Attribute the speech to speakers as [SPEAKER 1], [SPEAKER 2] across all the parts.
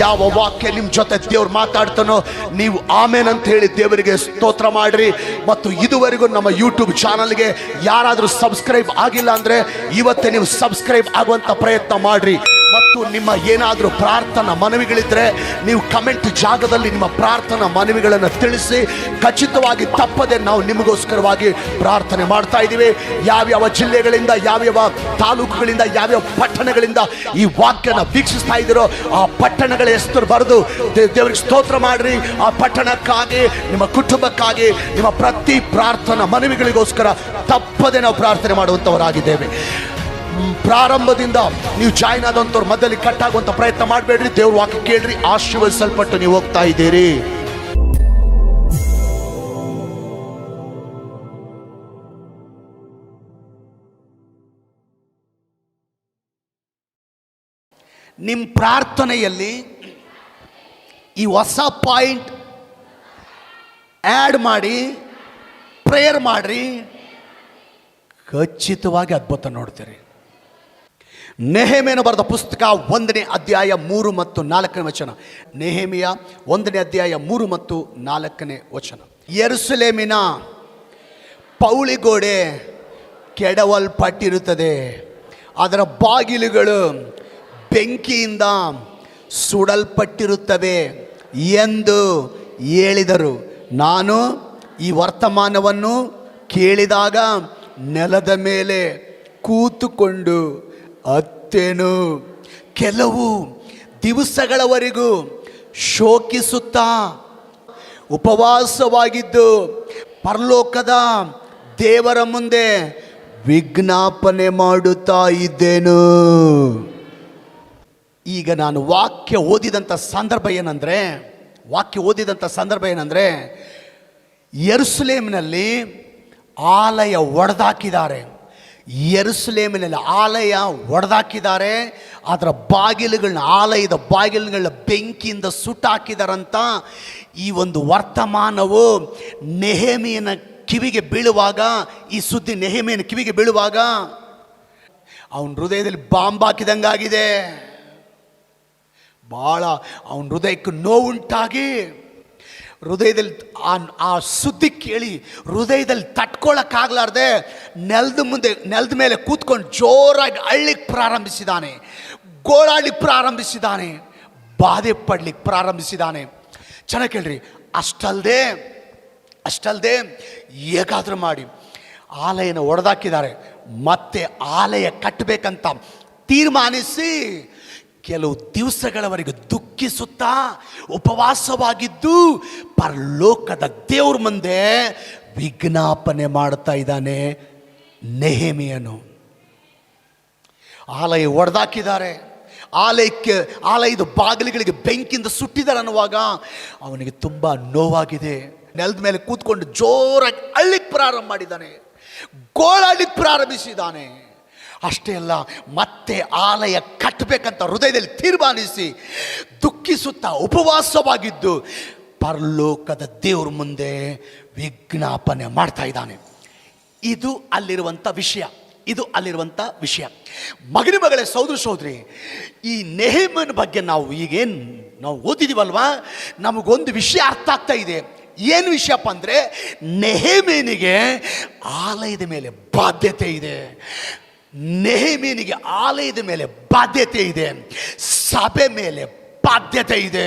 [SPEAKER 1] ಯಾವ ವಾಕ್ಯ ನಿಮ್ಮ ಜೊತೆ ದೇವ್ರು ಮಾತಾಡ್ತಾನೋ ನೀವು ಆಮೇನ್ ಅಂತ ಹೇಳಿ ದೇವರಿಗೆ ಸ್ತೋತ್ರ ಮಾಡ್ರಿ. ಮತ್ತು ಇದುವರೆಗೂ ನಮ್ಮ ಯೂಟ್ಯೂಬ್ ಚಾನಲ್ಗೆ ಯಾರಾದರೂ ಸಬ್ಸ್ಕ್ರೈಬ್ ಆಗಿಲ್ಲ ಅಂದರೆ ಇವತ್ತೇ ನೀವು ಸಬ್ಸ್ಕ್ರೈಬ್ ಆಗುವಂಥ ಪ್ರಯತ್ನ ಮಾಡ್ರಿ. ಮತ್ತು ನಿಮ್ಮ ಏನಾದರೂ ಪ್ರಾರ್ಥನಾ ಮನವಿಗಳಿದ್ರೆ ನೀವು ಕಮೆಂಟ್ ಜಾಗದಲ್ಲಿ ನಿಮ್ಮ ಪ್ರಾರ್ಥನಾ ಮನವಿಗಳನ್ನು ತಿಳಿಸಿ. ಖಚಿತವಾಗಿ ತಪ್ಪದೆ ನಾವು ನಿಮಗೋಸ್ಕರವಾಗಿ ಪ್ರಾರ್ಥನೆ ಮಾಡ್ತಾ ಇದ್ದೀವಿ. ಯಾವ್ಯಾವ ಜಿಲ್ಲೆಗಳಿಂದ, ಯಾವ್ಯಾವ ತಾಲೂಕುಗಳಿಂದ, ಯಾವ್ಯಾವ ಪಟ್ಟಣಗಳಿಂದ ಈ ವಾಕ್ಯನ ವೀಕ್ಷಿಸ್ತಾ ಇದ್ದೀರೋ ಆ ಪಟ್ಟಣಗಳ ಹೆಸರು ಬರೆದು ದೇವರಿಗೆ ಸ್ತೋತ್ರ ಮಾಡ್ರಿ. ಆ ಪಟ್ಟಣಕ್ಕಾಗಿ, ನಿಮ್ಮ ಕುಟುಂಬಕ್ಕಾಗಿ, ನಿಮ್ಮ ಪ್ರತಿ ಪ್ರಾರ್ಥನಾ ಮನವಿಗಳಿಗೋಸ್ಕರ ತಪ್ಪದೆ ನಾವು ಪ್ರಾರ್ಥನೆ ಮಾಡುವಂಥವರಾಗಿದ್ದೇವೆ. ಪ್ರಾರಂಭದಿಂದ ನೀವು ಜಾಯ್ನ್ ಆದಂಥವ್ರು ಮಧ್ಯದಲ್ಲಿ ಕಟ್ ಆಗುವಂಥ ಪ್ರಯತ್ನ ಮಾಡಬೇಡ್ರಿ. ದೇವ್ರ ವಾಕ್ಯ ಕೇಳ್ರಿ, ಆಶೀರ್ವದಿಸಲ್ಪಟ್ಟು ನೀವು ಹೋಗ್ತಾ ಇದ್ದೀರಿ. ನಿಮ್ಮ ಪ್ರಾರ್ಥನೆಯಲ್ಲಿ ಈ ಹೊಸ ಪಾಯಿಂಟ್ ಆ್ಯಡ್ ಮಾಡಿ ಪ್ರೇಯರ್ ಮಾಡ್ರಿ, ಖಚಿತವಾಗಿ ಅದ್ಭುತ ನೋಡ್ತೀರಿ. ನೆಹೆಮೀಯನು ಬರೆದ ಪುಸ್ತಕ 1ನೇ ಅಧ್ಯಾಯ 3 ಮತ್ತು 4ನೇ ವಚನ. ನೆಹೆಮೀಯ 1ನೇ ಅಧ್ಯಾಯ 3 ಮತ್ತು 4ನೇ ವಚನ. ಯೆರೂಸಲೇಮಿನ ಪೌಳಿಗೋಡೆ ಕೆಡವಲ್ಪಟ್ಟಿರುತ್ತದೆ, ಅದರ ಬಾಗಿಲುಗಳು ಬೆಂಕಿಯಿಂದ ಸುಡಲ್ಪಟ್ಟಿರುತ್ತವೆ ಎಂದು ಹೇಳಿದರು. ನಾನು ಈ ವರ್ತಮಾನವನ್ನು ಕೇಳಿದಾಗ ನೆಲದ ಮೇಲೆ ಕೂತುಕೊಂಡು ಅತ್ತೇನು. ಕೆಲವು ದಿವಸಗಳವರೆಗೂ ಶೋಕಿಸುತ್ತಾ ಉಪವಾಸವಾಗಿದ್ದು ಪರಲೋಕದ ದೇವರ ಮುಂದೆ ವಿಜ್ಞಾಪನೆ ಮಾಡುತ್ತಾ ಇದ್ದೇನು. ಈಗ ನಾನು ವಾಕ್ಯ ಓದಿದಂಥ ಸಂದರ್ಭ ಏನಂದರೆ ಯೆರೂಸಲೇಮಿನಲ್ಲಿ ಆಲಯ ಒಡೆದಾಕಿದ್ದಾರೆ. ಯೆರೂಸಲೇಮಿನಲ್ಲಿ ಆಲಯ ಒಡೆದಾಕಿದ್ದಾರೆ. ಅದರ ಬಾಗಿಲುಗಳನ್ನ, ಆಲಯದ ಬಾಗಿಲುಗಳನ್ನ ಬೆಂಕಿಯಿಂದ ಸುಟ್ಟಾಕಿದಾರಂತ ಈ ಒಂದು ವರ್ತಮಾನವು ನೆಹೆಮೀಯನ ಕಿವಿಗೆ ಬೀಳುವಾಗ, ಈ ಸುದ್ದಿ ನೆಹೆಮೀಯನ ಕಿವಿಗೆ ಬೀಳುವಾಗ ಅವನ ಹೃದಯದಲ್ಲಿ ಬಾಂಬ್ ಹಾಕಿದಂಗಾಗಿದೆ. ಭಾಳ ಅವನ ಹೃದಯಕ್ಕೆ ನೋವುಂಟಾಗಿ ಹೃದಯದಲ್ಲಿ ಆ ಸುದ್ದಿ ಕೇಳಿ ಹೃದಯದಲ್ಲಿ ತಟ್ಕೊಳ್ಳೋಕ್ಕಾಗಲಾರ್ದೆ ನೆಲದ ಮೇಲೆ ಕೂತ್ಕೊಂಡು ಜೋರಾಗಿ ಅಳ್ಳಿಕ್ಕೆ ಪ್ರಾರಂಭಿಸಿದಾನೆ, ಗೋಳಾಡ್ಲಿಕ್ಕೆ ಪ್ರಾರಂಭಿಸಿದಾನೆ, ಬಾಧೆ ಪಡ್ಲಿಕ್ಕೆ ಪ್ರಾರಂಭಿಸಿದಾನೆ. ಚೆನ್ನಾಗಿ ಕೇಳ್ರಿ. ಅಷ್ಟಲ್ದೆ ಹೇಗಾದರೂ ಮಾಡಿ ಆಲಯನ ಒಡೆದಾಕಿದ್ದಾರೆ. ಮತ್ತೆ ಆಲಯ ಕಟ್ಟಬೇಕಂತ ತೀರ್ಮಾನಿಸಿ ಕೆಲವು ದಿವಸಗಳವರೆಗೆ ದುಃಖಿಸುತ್ತಾ ಉಪವಾಸವಾಗಿದ್ದು ಪರಲೋಕದ ದೇವ್ರ ಮುಂದೆ ವಿಜ್ಞಾಪನೆ ಮಾಡ್ತಾ ಇದ್ದಾನೆ ನೆಹೆಮೀಯನು. ಆಲಯ ಒಡೆದಾಕಿದ್ದಾರೆ, ಆಲಯದ ಬಾಗಿಲುಗಳಿಗೆ ಬೆಂಕಿಯಿಂದ ಸುಟ್ಟಿದ್ದಾರೆ ಅನ್ನುವಾಗ ಅವನಿಗೆ ತುಂಬ ನೋವಾಗಿದೆ. ನೆಲದ ಮೇಲೆ ಕೂತ್ಕೊಂಡು ಜೋರಾಗಿ ಅಳ್ಳಿಕ್ಕೆ ಪ್ರಾರಂಭ ಮಾಡಿದ್ದಾನೆ, ಗೋಳಾಡ್ಲಿಕ್ಕೆ ಪ್ರಾರಂಭಿಸಿದ್ದಾನೆ. ಅಷ್ಟೇ ಅಲ್ಲ, ಮತ್ತೆ ಆಲಯ ಕಟ್ಟಬೇಕಂತ ಹೃದಯದಲ್ಲಿ ತೀರ್ಮಾನಿಸಿ ದುಃಖಿಸುತ್ತಾ ಉಪವಾಸವಾಗಿದ್ದು ಪರಲೋಕದ ದೇವ್ರ ಮುಂದೆ ವಿಜ್ಞಾಪನೆ ಮಾಡ್ತಾ ಇದ್ದಾನೆ. ಇದು ಅಲ್ಲಿರುವಂಥ ವಿಷಯ. ಮಗನ ಮಗಳೇ, ಸಹೋದರಿ, ಈ ನೆಹೆಮೀಯನ ಬಗ್ಗೆ ನಾವು ಓದಿದೀವಲ್ವಾ, ನಮಗೊಂದು ವಿಷಯ ಅರ್ಥ ಆಗ್ತಾ ಇದೆ. ಏನು ವಿಷಯಪ್ಪ ಅಂದರೆ, ನೆಹೆಮೀಯನಿಗೆ ಆಲಯದ ಮೇಲೆ ಬಾಧ್ಯತೆ ಇದೆ. ನೆಹೆಮೀಯನಿಗೆ ಆಲಯದ ಮೇಲೆ ಬಾಧ್ಯತೆ ಇದೆ, ಸಭೆ ಮೇಲೆ ಬಾಧ್ಯತೆ ಇದೆ,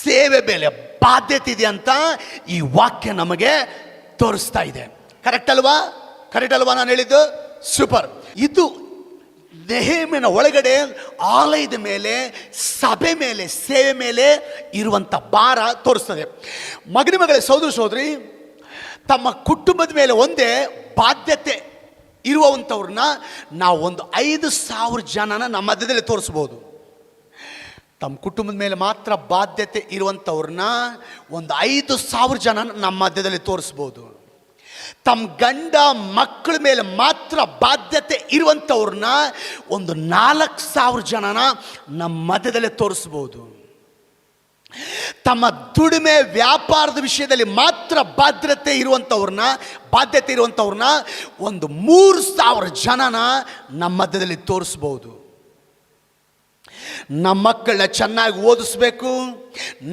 [SPEAKER 1] ಸೇವೆ ಮೇಲೆ ಬಾಧ್ಯತೆ ಇದೆ ಅಂತ ಈ ವಾಕ್ಯ ನಮಗೆ ತೋರಿಸ್ತಾ ಇದೆ. ಕರೆಕ್ಟ್ ಅಲ್ವಾ ನಾನು ಹೇಳಿದ್ದು? ಸೂಪರ್. ಇದು ನೆಹೆಮೀಯನ ಒಳಗಡೆ ಆಲಯದ ಮೇಲೆ, ಸಭೆ ಮೇಲೆ, ಸೇವೆ ಮೇಲೆ ಇರುವಂಥ ಭಾರ ತೋರಿಸ್ತದೆ. ಮಗನ ಮಗಳೇ, ಸಹೋದರಿ, ತಮ್ಮ ಕುಟುಂಬದ ಮೇಲೆ ಒಂದೇ ಬಾಧ್ಯತೆ ಇರುವಂಥವ್ರನ್ನ ನಾವು ಒಂದು 5,000 ಜನನ ನಮ್ಮ ಮಧ್ಯದಲ್ಲಿ ತೋರಿಸ್ಬೋದು. ತಮ್ಮ ಕುಟುಂಬದ ಮೇಲೆ ಮಾತ್ರ ಬಾಧ್ಯತೆ ಇರುವಂಥವ್ರನ್ನ ಒಂದು 5,000 ಜನ ನಮ್ಮ ಮಧ್ಯದಲ್ಲಿ ತೋರಿಸ್ಬೋದು. ತಮ್ಮ ಗಂಡ ಮಕ್ಕಳ ಮೇಲೆ ಮಾತ್ರ ಬಾಧ್ಯತೆ ಇರುವಂಥವ್ರನ್ನ ಒಂದು 4,000 ಜನನ ನಮ್ಮ ಮಧ್ಯದಲ್ಲಿ ತೋರಿಸ್ಬೋದು. ತಮ್ಮ ದುಡಿಮೆ ವ್ಯಾಪಾರದ ವಿಷಯದಲ್ಲಿ ಮಾತ್ರ ಬಾಧ್ಯತೆ ಇರುವಂಥವ್ರನ್ನ ಒಂದು 3,000 ಜನನ ನಮ್ಮ ಮಧ್ಯದಲ್ಲಿ ತೋರಿಸ್ಬೋದು. ನಮ್ಮ ಮಕ್ಕಳನ್ನ ಚೆನ್ನಾಗಿ ಓದಿಸ್ಬೇಕು,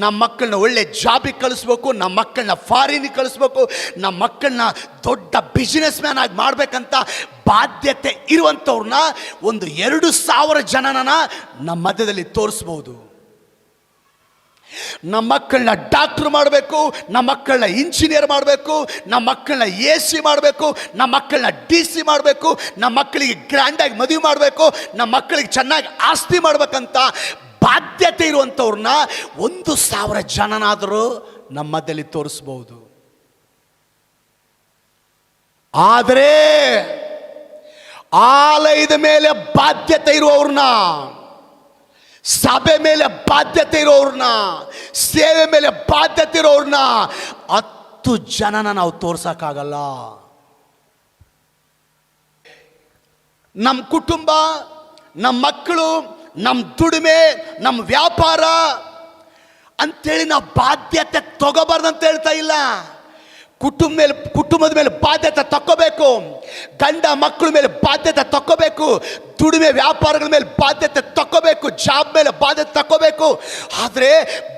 [SPEAKER 1] ನಮ್ಮ ಮಕ್ಕಳನ್ನ ಒಳ್ಳೆ ಜಾಬಿಗೆ ಕಳಿಸ್ಬೇಕು, ನಮ್ಮ ಮಕ್ಕಳನ್ನ ಫಾರಿನಿಗೆ ಕಳಿಸ್ಬೇಕು, ನಮ್ಮ ಮಕ್ಕಳನ್ನ ದೊಡ್ಡ ಬಿಸ್ನೆಸ್ ಮ್ಯಾನ್ ಆಗಿ ಮಾಡಬೇಕಂತ ಬಾಧ್ಯತೆ ಇರುವಂಥವ್ರನ್ನ ಒಂದು 2,000 ಜನನ ನಮ್ಮ ಮಧ್ಯದಲ್ಲಿ ತೋರಿಸ್ಬೋದು. ನಮ್ಮ ಮಕ್ಕಳನ್ನ ಡಾಕ್ಟರ್ ಮಾಡಬೇಕು, ನಮ್ಮ ಮಕ್ಕಳನ್ನ ಇಂಜಿನಿಯರ್ ಮಾಡಬೇಕು, ನಮ್ಮ ಮಕ್ಕಳನ್ನ AC ಮಾಡಬೇಕು, ನಮ್ಮ ಮಕ್ಕಳನ್ನ DC ಮಾಡಬೇಕು, ನಮ್ಮ ಮಕ್ಕಳಿಗೆ ಗ್ರ್ಯಾಂಡಾಗಿ ಮದುವೆ ಮಾಡಬೇಕು, ನಮ್ಮ ಮಕ್ಕಳಿಗೆ ಚೆನ್ನಾಗಿ ಆಸ್ತಿ ಮಾಡಬೇಕಂತ ಬಾಧ್ಯತೆ ಇರುವಂಥವ್ರನ್ನ 1,000 ಜನನಾದರೂ ನಮ್ಮ ಮಧ್ಯದಲ್ಲಿ ತೋರಿಸ್ಬೋದು. ಆದರೆ ಆಲಯದ ಮೇಲೆ ಬಾಧ್ಯತೆ ಇರುವವ್ರನ್ನ, ಸಭೆ ಮೇಲೆ ಬಾಧ್ಯತೆ ಇರೋವ್ರನ್ನ, ಸೇವೆ ಮೇಲೆ ಬಾಧ್ಯತೆ ಇರೋವ್ರನ್ನ 10 ಜನನ ನಾವು ತೋರ್ಸಕ್ಕಾಗಲ್ಲ. ನಮ್ಮ ಕುಟುಂಬ, ನಮ್ಮ ಮಕ್ಕಳು, ನಮ್ಮ ದುಡಿಮೆ, ನಮ್ಮ ವ್ಯಾಪಾರ ಅಂತೇಳಿ ನಾವು ಬಾಧ್ಯತೆ ತಗೋಬಾರ್ದಂತ ಹೇಳ್ತಾ ಇಲ್ಲ. ಕುಟುಂಬದ ಮೇಲೆ ಬಾಧ್ಯತೆ ತಕ್ಕೋಬೇಕು, ಗಂಡ ಮಕ್ಕಳ ಮೇಲೆ ಬಾಧ್ಯತೆ ತಕ್ಕೋಬೇಕು, ದುಡಿಮೆ ವ್ಯಾಪಾರಗಳ ಮೇಲೆ ಬಾಧ್ಯತೆ ತಕ್ಕೋಬೇಕು, ಜಾಬ್ ಮೇಲೆ ಬಾಧ್ಯತೆ ತಕ್ಕೋಬೇಕು. ಆದರೆ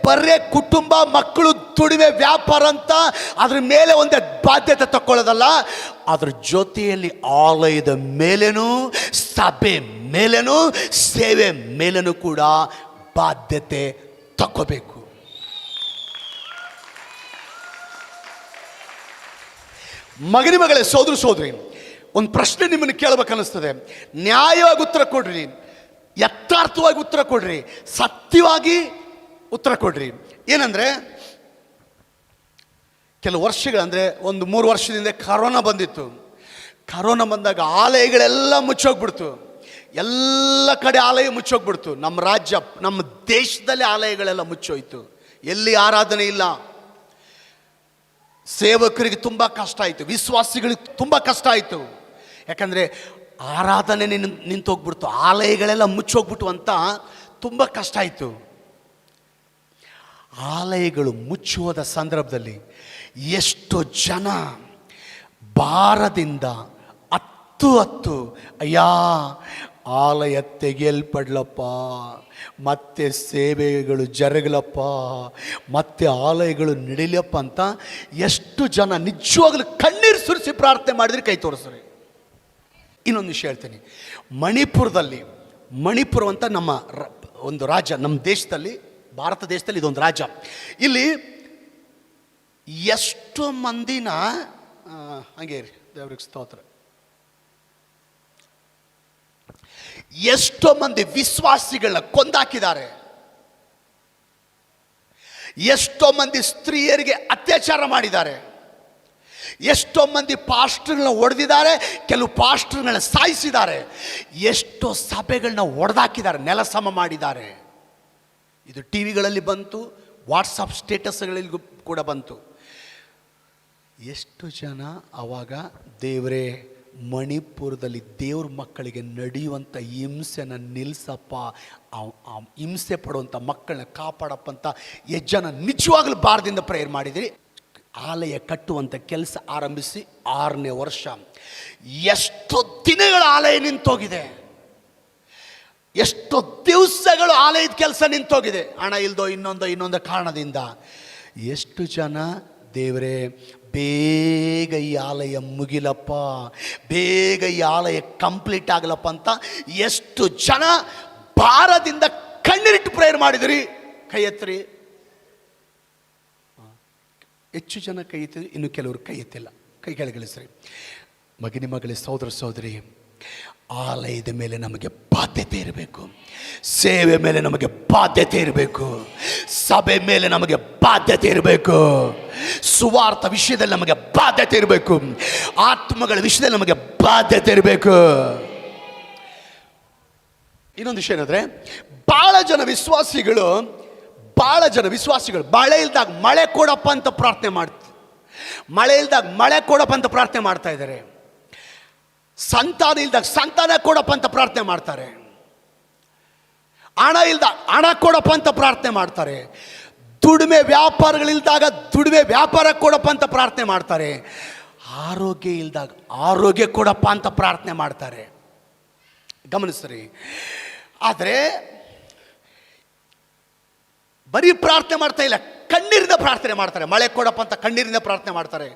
[SPEAKER 1] ಬರೇ ಕುಟುಂಬ, ಮಕ್ಕಳು, ದುಡಿಮೆ, ವ್ಯಾಪಾರ ಅಂತ ಅದ್ರ ಮೇಲೆ ಒಂದೇ ಬಾಧ್ಯತೆ ತಕ್ಕೊಳ್ಳೋದಲ್ಲ, ಅದ್ರ ಜೊತೆಯಲ್ಲಿ ಆಲಯದ ಮೇಲೇನೂ, ಸಭೆ ಮೇಲೇನೂ, ಸೇವೆ ಮೇಲೇನೂ ಕೂಡ ಬಾಧ್ಯತೆ ತಕ್ಕೋಬೇಕು. ಮಗನಿ ಮಗಳೇ, ಸೋದರ ಸೋದರಿ, ಒಂದು ಪ್ರಶ್ನೆ ನಿಮ್ಮನ್ನು ಕೇಳಬೇಕನ್ನಿಸ್ತದೆ. ನ್ಯಾಯವಾಗಿ ಉತ್ತರ ಕೊಡ್ರಿ, ಯಥಾರ್ಥವಾಗಿ ಉತ್ತರ ಕೊಡ್ರಿ, ಸತ್ಯವಾಗಿ ಉತ್ತರ ಕೊಡ್ರಿ. ಏನಂದರೆ, ಕೆಲವು ವರ್ಷಗಳಂದರೆ ಒಂದು 3 ವರ್ಷದಿಂದ ಕರೋನಾ ಬಂದಿತ್ತು. ಕರೋನಾ ಬಂದಾಗ ಆಲಯಗಳೆಲ್ಲ ಮುಚ್ಚೋಗ್ಬಿಡ್ತು, ಎಲ್ಲ ಕಡೆ ಆಲಯ ಮುಚ್ಚೋಗ್ಬಿಡ್ತು. ನಮ್ಮ ರಾಜ್ಯ, ನಮ್ಮ ದೇಶದಲ್ಲಿ ಆಲಯಗಳೆಲ್ಲ ಮುಚ್ಚೋಯ್ತು, ಎಲ್ಲಿ ಆರಾಧನೆ ಇಲ್ಲ. ಸೇವಕರಿಗೆ ತುಂಬ ಕಷ್ಟ ಆಯಿತು, ವಿಶ್ವಾಸಿಗಳಿಗೆ ತುಂಬ ಕಷ್ಟ ಆಯಿತು. ಯಾಕಂದರೆ ಆರಾಧನೆ ನಿಂತೋಗ್ಬಿಡ್ತು, ಆಲಯಗಳೆಲ್ಲ ಮುಚ್ಚೋಗ್ಬಿಟ್ಟು ಅಂತ ತುಂಬ ಕಷ್ಟ ಆಯಿತು. ಆಲಯಗಳು ಮುಚ್ಚುವುದ ಸಂದರ್ಭದಲ್ಲಿ ಎಷ್ಟು ಜನ ಭಾರದಿಂದ ಹತ್ತು ಅಯ್ಯಾ ಆಲಯ ತೆಗೆಯಲ್ಪಡ್ಲಪ್ಪ, ಮತ್ತೆ ಸೇವೆಗಳು ಜರಗಲಪ್ಪ, ಮತ್ತೆ ಆಲಯಗಳು ನಡಿಲಪ್ಪ ಅಂತ ಎಷ್ಟು ಜನ ನಿಜವಾಗ್ಲೂ ಕಣ್ಣೀರು ಸುರಿಸಿ ಪ್ರಾರ್ಥನೆ ಮಾಡಿದ್ರೆ ಕೈ ತೋರಿಸ್ರಿ. ಇನ್ನೊಂದು ವಿಷಯ ಹೇಳ್ತೀನಿ. ಮಣಿಪುರ ಅಂತ ನಮ್ಮ ಒಂದು ರಾಜ್ಯ, ನಮ್ಮ ದೇಶದಲ್ಲಿ, ಭಾರತ ದೇಶದಲ್ಲಿ ಇದೊಂದು ರಾಜ್ಯ. ಇಲ್ಲಿ ಎಷ್ಟೋ ಮಂದಿನ ಹಂಗೆ ದೇವ್ರಿಗೆ ಸ್ತೋತ್ರ, ಎಷ್ಟೋ ಮಂದಿ ವಿಶ್ವಾಸಿಗಳನ್ನ ಕೊಂದಾಕಿದ್ದಾರೆ, ಎಷ್ಟೋ ಮಂದಿ ಸ್ತ್ರೀಯರಿಗೆ ಅತ್ಯಾಚಾರ ಮಾಡಿದ್ದಾರೆ, ಎಷ್ಟೋ ಮಂದಿ ಪಾಸ್ಟರ್ಗಳನ್ನ ಹೊಡೆದಿದ್ದಾರೆ, ಕೆಲವು ಪಾಸ್ಟರ್ಗಳನ್ನ ಸಾಯಿಸಿದ್ದಾರೆ, ಎಷ್ಟೋ ಸಭೆಗಳನ್ನ ಹೊಡೆದಾಕಿದ್ದಾರೆ, ನೆಲಸಮ ಮಾಡಿದ್ದಾರೆ. ಇದು ಟಿವಿಗಳಲ್ಲಿ ಬಂತು, ವಾಟ್ಸಪ್ ಸ್ಟೇಟಸ್ಗಳಲ್ಲಿ ಕೂಡ ಬಂತು. ಎಷ್ಟು ಜನ ಅವಾಗ ದೇವರೇ ಮಣಿಪುರದಲ್ಲಿ ದೇವ್ರ ಮಕ್ಕಳಿಗೆ ನಡೆಯುವಂಥ ಹಿಂಸೆನ ನಿಲ್ಲಿಸಪ್ಪ, ಹಿಂಸೆ ಪಡುವಂಥ ಮಕ್ಕಳನ್ನ ಕಾಪಾಡಪ್ಪ ಅಂತ ಎಷ್ಟು ಜನ ನಿಜವಾಗ್ಲೂ ಭಾರದಿಂದ ಪ್ರೇಯರ್ ಮಾಡಿದಿರಿ. ಆಲಯ ಕಟ್ಟುವಂಥ ಕೆಲಸ ಆರಂಭಿಸಿ 6ನೇ ವರ್ಷ, ಎಷ್ಟು ದಿನಗಳ ಆಲಯ ನಿಂತೋಗಿದೆ, ಎಷ್ಟು ದಿವಸಗಳು ಆಲಯದ ಕೆಲಸ ನಿಂತೋಗಿದೆ, ಹಣ ಇಲ್ದೋ ಇನ್ನೊಂದು ಕಾರಣದಿಂದ. ಎಷ್ಟು ಜನ ದೇವರೇ ಬೇಗ ಈ ಆಲಯ ಮುಗಿಲಪ್ಪ, ಬೇಗ ಈ ಆಲಯ ಕಂಪ್ಲೀಟ್ ಆಗಲಪ್ಪ ಅಂತ ಎಷ್ಟು ಜನ ಭಾರದಿಂದ ಕಣ್ಣೀರಿಟ್ಟು ಪ್ರೇಯರ್ ಮಾಡಿದ್ರಿ? ಕೈ ಎತ್ತರಿ. ಹೆಚ್ಚು ಜನ ಕೈ ಎತ್ತಿದ್ರಿ, ಇನ್ನು ಕೆಲವರು ಕೈ ಎತ್ತಿಲ್ಲ. ಕೈ ಕೆಳಗಿಳಿಸ್ರಿ. ಮಗನಿ ಮಗಳೇ, ಸಹೋದರ ಸಹೋದರಿ, ಆಲಯದ ಮೇಲೆ ನಮಗೆ ಬಾಧ್ಯತೆ ಇರಬೇಕು, ಸೇವೆ ಮೇಲೆ ನಮಗೆ ಬಾಧ್ಯತೆ ಇರಬೇಕು, ಸಭೆ ಮೇಲೆ ನಮಗೆ ಬಾಧ್ಯತೆ ಇರಬೇಕು, ಸುವಾರ್ಥ ವಿಷಯದಲ್ಲಿ ನಮಗೆ ಬಾಧ್ಯತೆ ಇರಬೇಕು, ಆತ್ಮಗಳ ವಿಷಯದಲ್ಲಿ ನಮಗೆ ಬಾಧ್ಯತೆ ಇರಬೇಕು. ಇನ್ನೊಂದು ವಿಷಯ ಏನಂದ್ರೆ, ಬಹಳ ಜನ ವಿಶ್ವಾಸಿಗಳು ಮಳೆ ಇಲ್ದಾಗ ಮಳೆ ಕೊಡಪ್ಪ ಅಂತ ಪ್ರಾರ್ಥನೆ ಮಾಡ್ತಾ ಇದ್ದಾರೆ. ಸಂತಾನ ಇಲ್ದಾಗ ಸಂತಾನ ಕೊಡಪ್ಪ ಅಂತ ಪ್ರಾರ್ಥನೆ ಮಾಡ್ತಾರೆ. ಹಣ ಇಲ್ದಾಗ ಹಣ ಕೊಡಪ್ಪ ಅಂತ ಪ್ರಾರ್ಥನೆ ಮಾಡ್ತಾರೆ. ದುಡಿಮೆ ವ್ಯಾಪಾರಗಳಿಲ್ದಾಗ ದುಡಿಮೆ ವ್ಯಾಪಾರ ಕೊಡಪ್ಪ ಅಂತ ಪ್ರಾರ್ಥನೆ ಮಾಡ್ತಾರೆ. ಆರೋಗ್ಯ ಇಲ್ದಾಗ ಆರೋಗ್ಯ ಕೊಡಪ್ಪ ಅಂತ ಪ್ರಾರ್ಥನೆ ಮಾಡ್ತಾರೆ. ಗಮನಿಸ್ರಿ. ಆದರೆ ಬರೀ ಪ್ರಾರ್ಥನೆ ಮಾಡ್ತಾ ಇಲ್ಲ, ಕಣ್ಣೀರಿಂದ ಪ್ರಾರ್ಥನೆ ಮಾಡ್ತಾರೆ. ಮಳೆ ಕೊಡಪ್ಪ ಅಂತ ಕಣ್ಣೀರಿಂದ ಪ್ರಾರ್ಥನೆ ಮಾಡ್ತಾರೆ.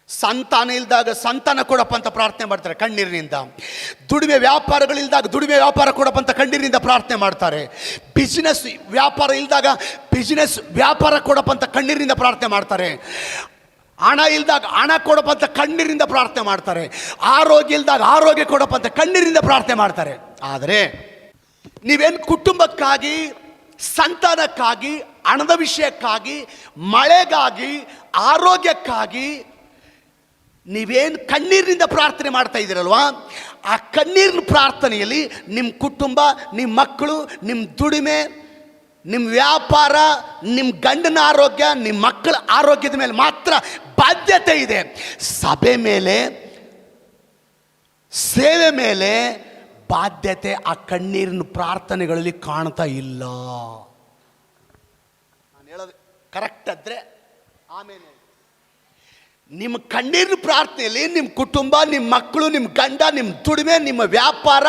[SPEAKER 1] ಸಂತಾನ ಇಲ್ದಾಗ ಸಂತಾನ ಕೊಡಪ್ಪ ಅಂತ ಪ್ರಾರ್ಥನೆ ಮಾಡ್ತಾರೆ ಕಣ್ಣೀರಿನಿಂದ. ದುಡಿಮೆ ವ್ಯಾಪಾರಗಳಿಲ್ದಾಗ ದುಡಿಮೆ ವ್ಯಾಪಾರ ಕೊಡಪ್ಪ ಅಂತ ಕಣ್ಣೀರಿನಿಂದ ಪ್ರಾರ್ಥನೆ ಮಾಡ್ತಾರೆ. ಬಿಸ್ನೆಸ್ ವ್ಯಾಪಾರ ಇಲ್ದಾಗ ಬಿಸ್ನೆಸ್ ವ್ಯಾಪಾರ ಕೊಡಪ್ಪ ಅಂತ ಕಣ್ಣೀರಿನಿಂದ ಪ್ರಾರ್ಥನೆ ಮಾಡ್ತಾರೆ. ಹಣ ಇಲ್ದಾಗ ಹಣ ಕೊಡಪ್ಪ ಅಂತ ಕಣ್ಣೀರಿಂದ ಪ್ರಾರ್ಥನೆ ಮಾಡ್ತಾರೆ. ಆರೋಗ್ಯ ಇಲ್ದಾಗ ಆರೋಗ್ಯ ಕೊಡಪ್ಪ ಅಂತ ಕಣ್ಣೀರಿಂದ ಪ್ರಾರ್ಥನೆ ಮಾಡ್ತಾರೆ. ಆದರೆ ನೀವೇನು ಕುಟುಂಬಕ್ಕಾಗಿ, ಸಂತಾನಕ್ಕಾಗಿ, ಹಣದ ವಿಷಯಕ್ಕಾಗಿ, ಮಳೆಗಾಗಿ, ಆರೋಗ್ಯಕ್ಕಾಗಿ ನೀವೇನು ಕಣ್ಣೀರಿನಿಂದ ಪ್ರಾರ್ಥನೆ ಮಾಡ್ತಾ ಇದ್ದೀರಲ್ವಾ, ಆ ಕಣ್ಣೀರಿನ ಪ್ರಾರ್ಥನೆಯಲ್ಲಿ ನಿಮ್ಮ ಕುಟುಂಬ, ನಿಮ್ಮ ಮಕ್ಕಳು, ನಿಮ್ಮ ದುಡಿಮೆ, ನಿಮ್ಮ ವ್ಯಾಪಾರ, ನಿಮ್ಮ ಗಂಡನ ಆರೋಗ್ಯ, ನಿಮ್ಮ ಮಕ್ಕಳ ಆರೋಗ್ಯದ ಮೇಲೆ ಮಾತ್ರ ಬಾಧ್ಯತೆ ಇದೆ. ಸಭೆ ಮೇಲೆ, ಸೇವೆ ಮೇಲೆ ಬಾಧ್ಯತೆ ಆ ಕಣ್ಣೀರಿನ ಪ್ರಾರ್ಥನೆಗಳಲ್ಲಿ ಕಾಣ್ತಾ ಇಲ್ಲ. ನಾನು ಹೇಳೋದು ಕರೆಕ್ಟ್ ಆದ್ರೆ ಆಮೇಲೆ ನಿಮ್ಮ ಕಣ್ಣೀರಿನ ಪ್ರಾರ್ಥನೆಯಲ್ಲಿ ನಿಮ್ಮ ಕುಟುಂಬ, ನಿಮ್ಮ ಮಕ್ಕಳು, ನಿಮ್ಮ ಗಂಡ, ನಿಮ್ಮ ದುಡಿಮೆ, ನಿಮ್ಮ ವ್ಯಾಪಾರ,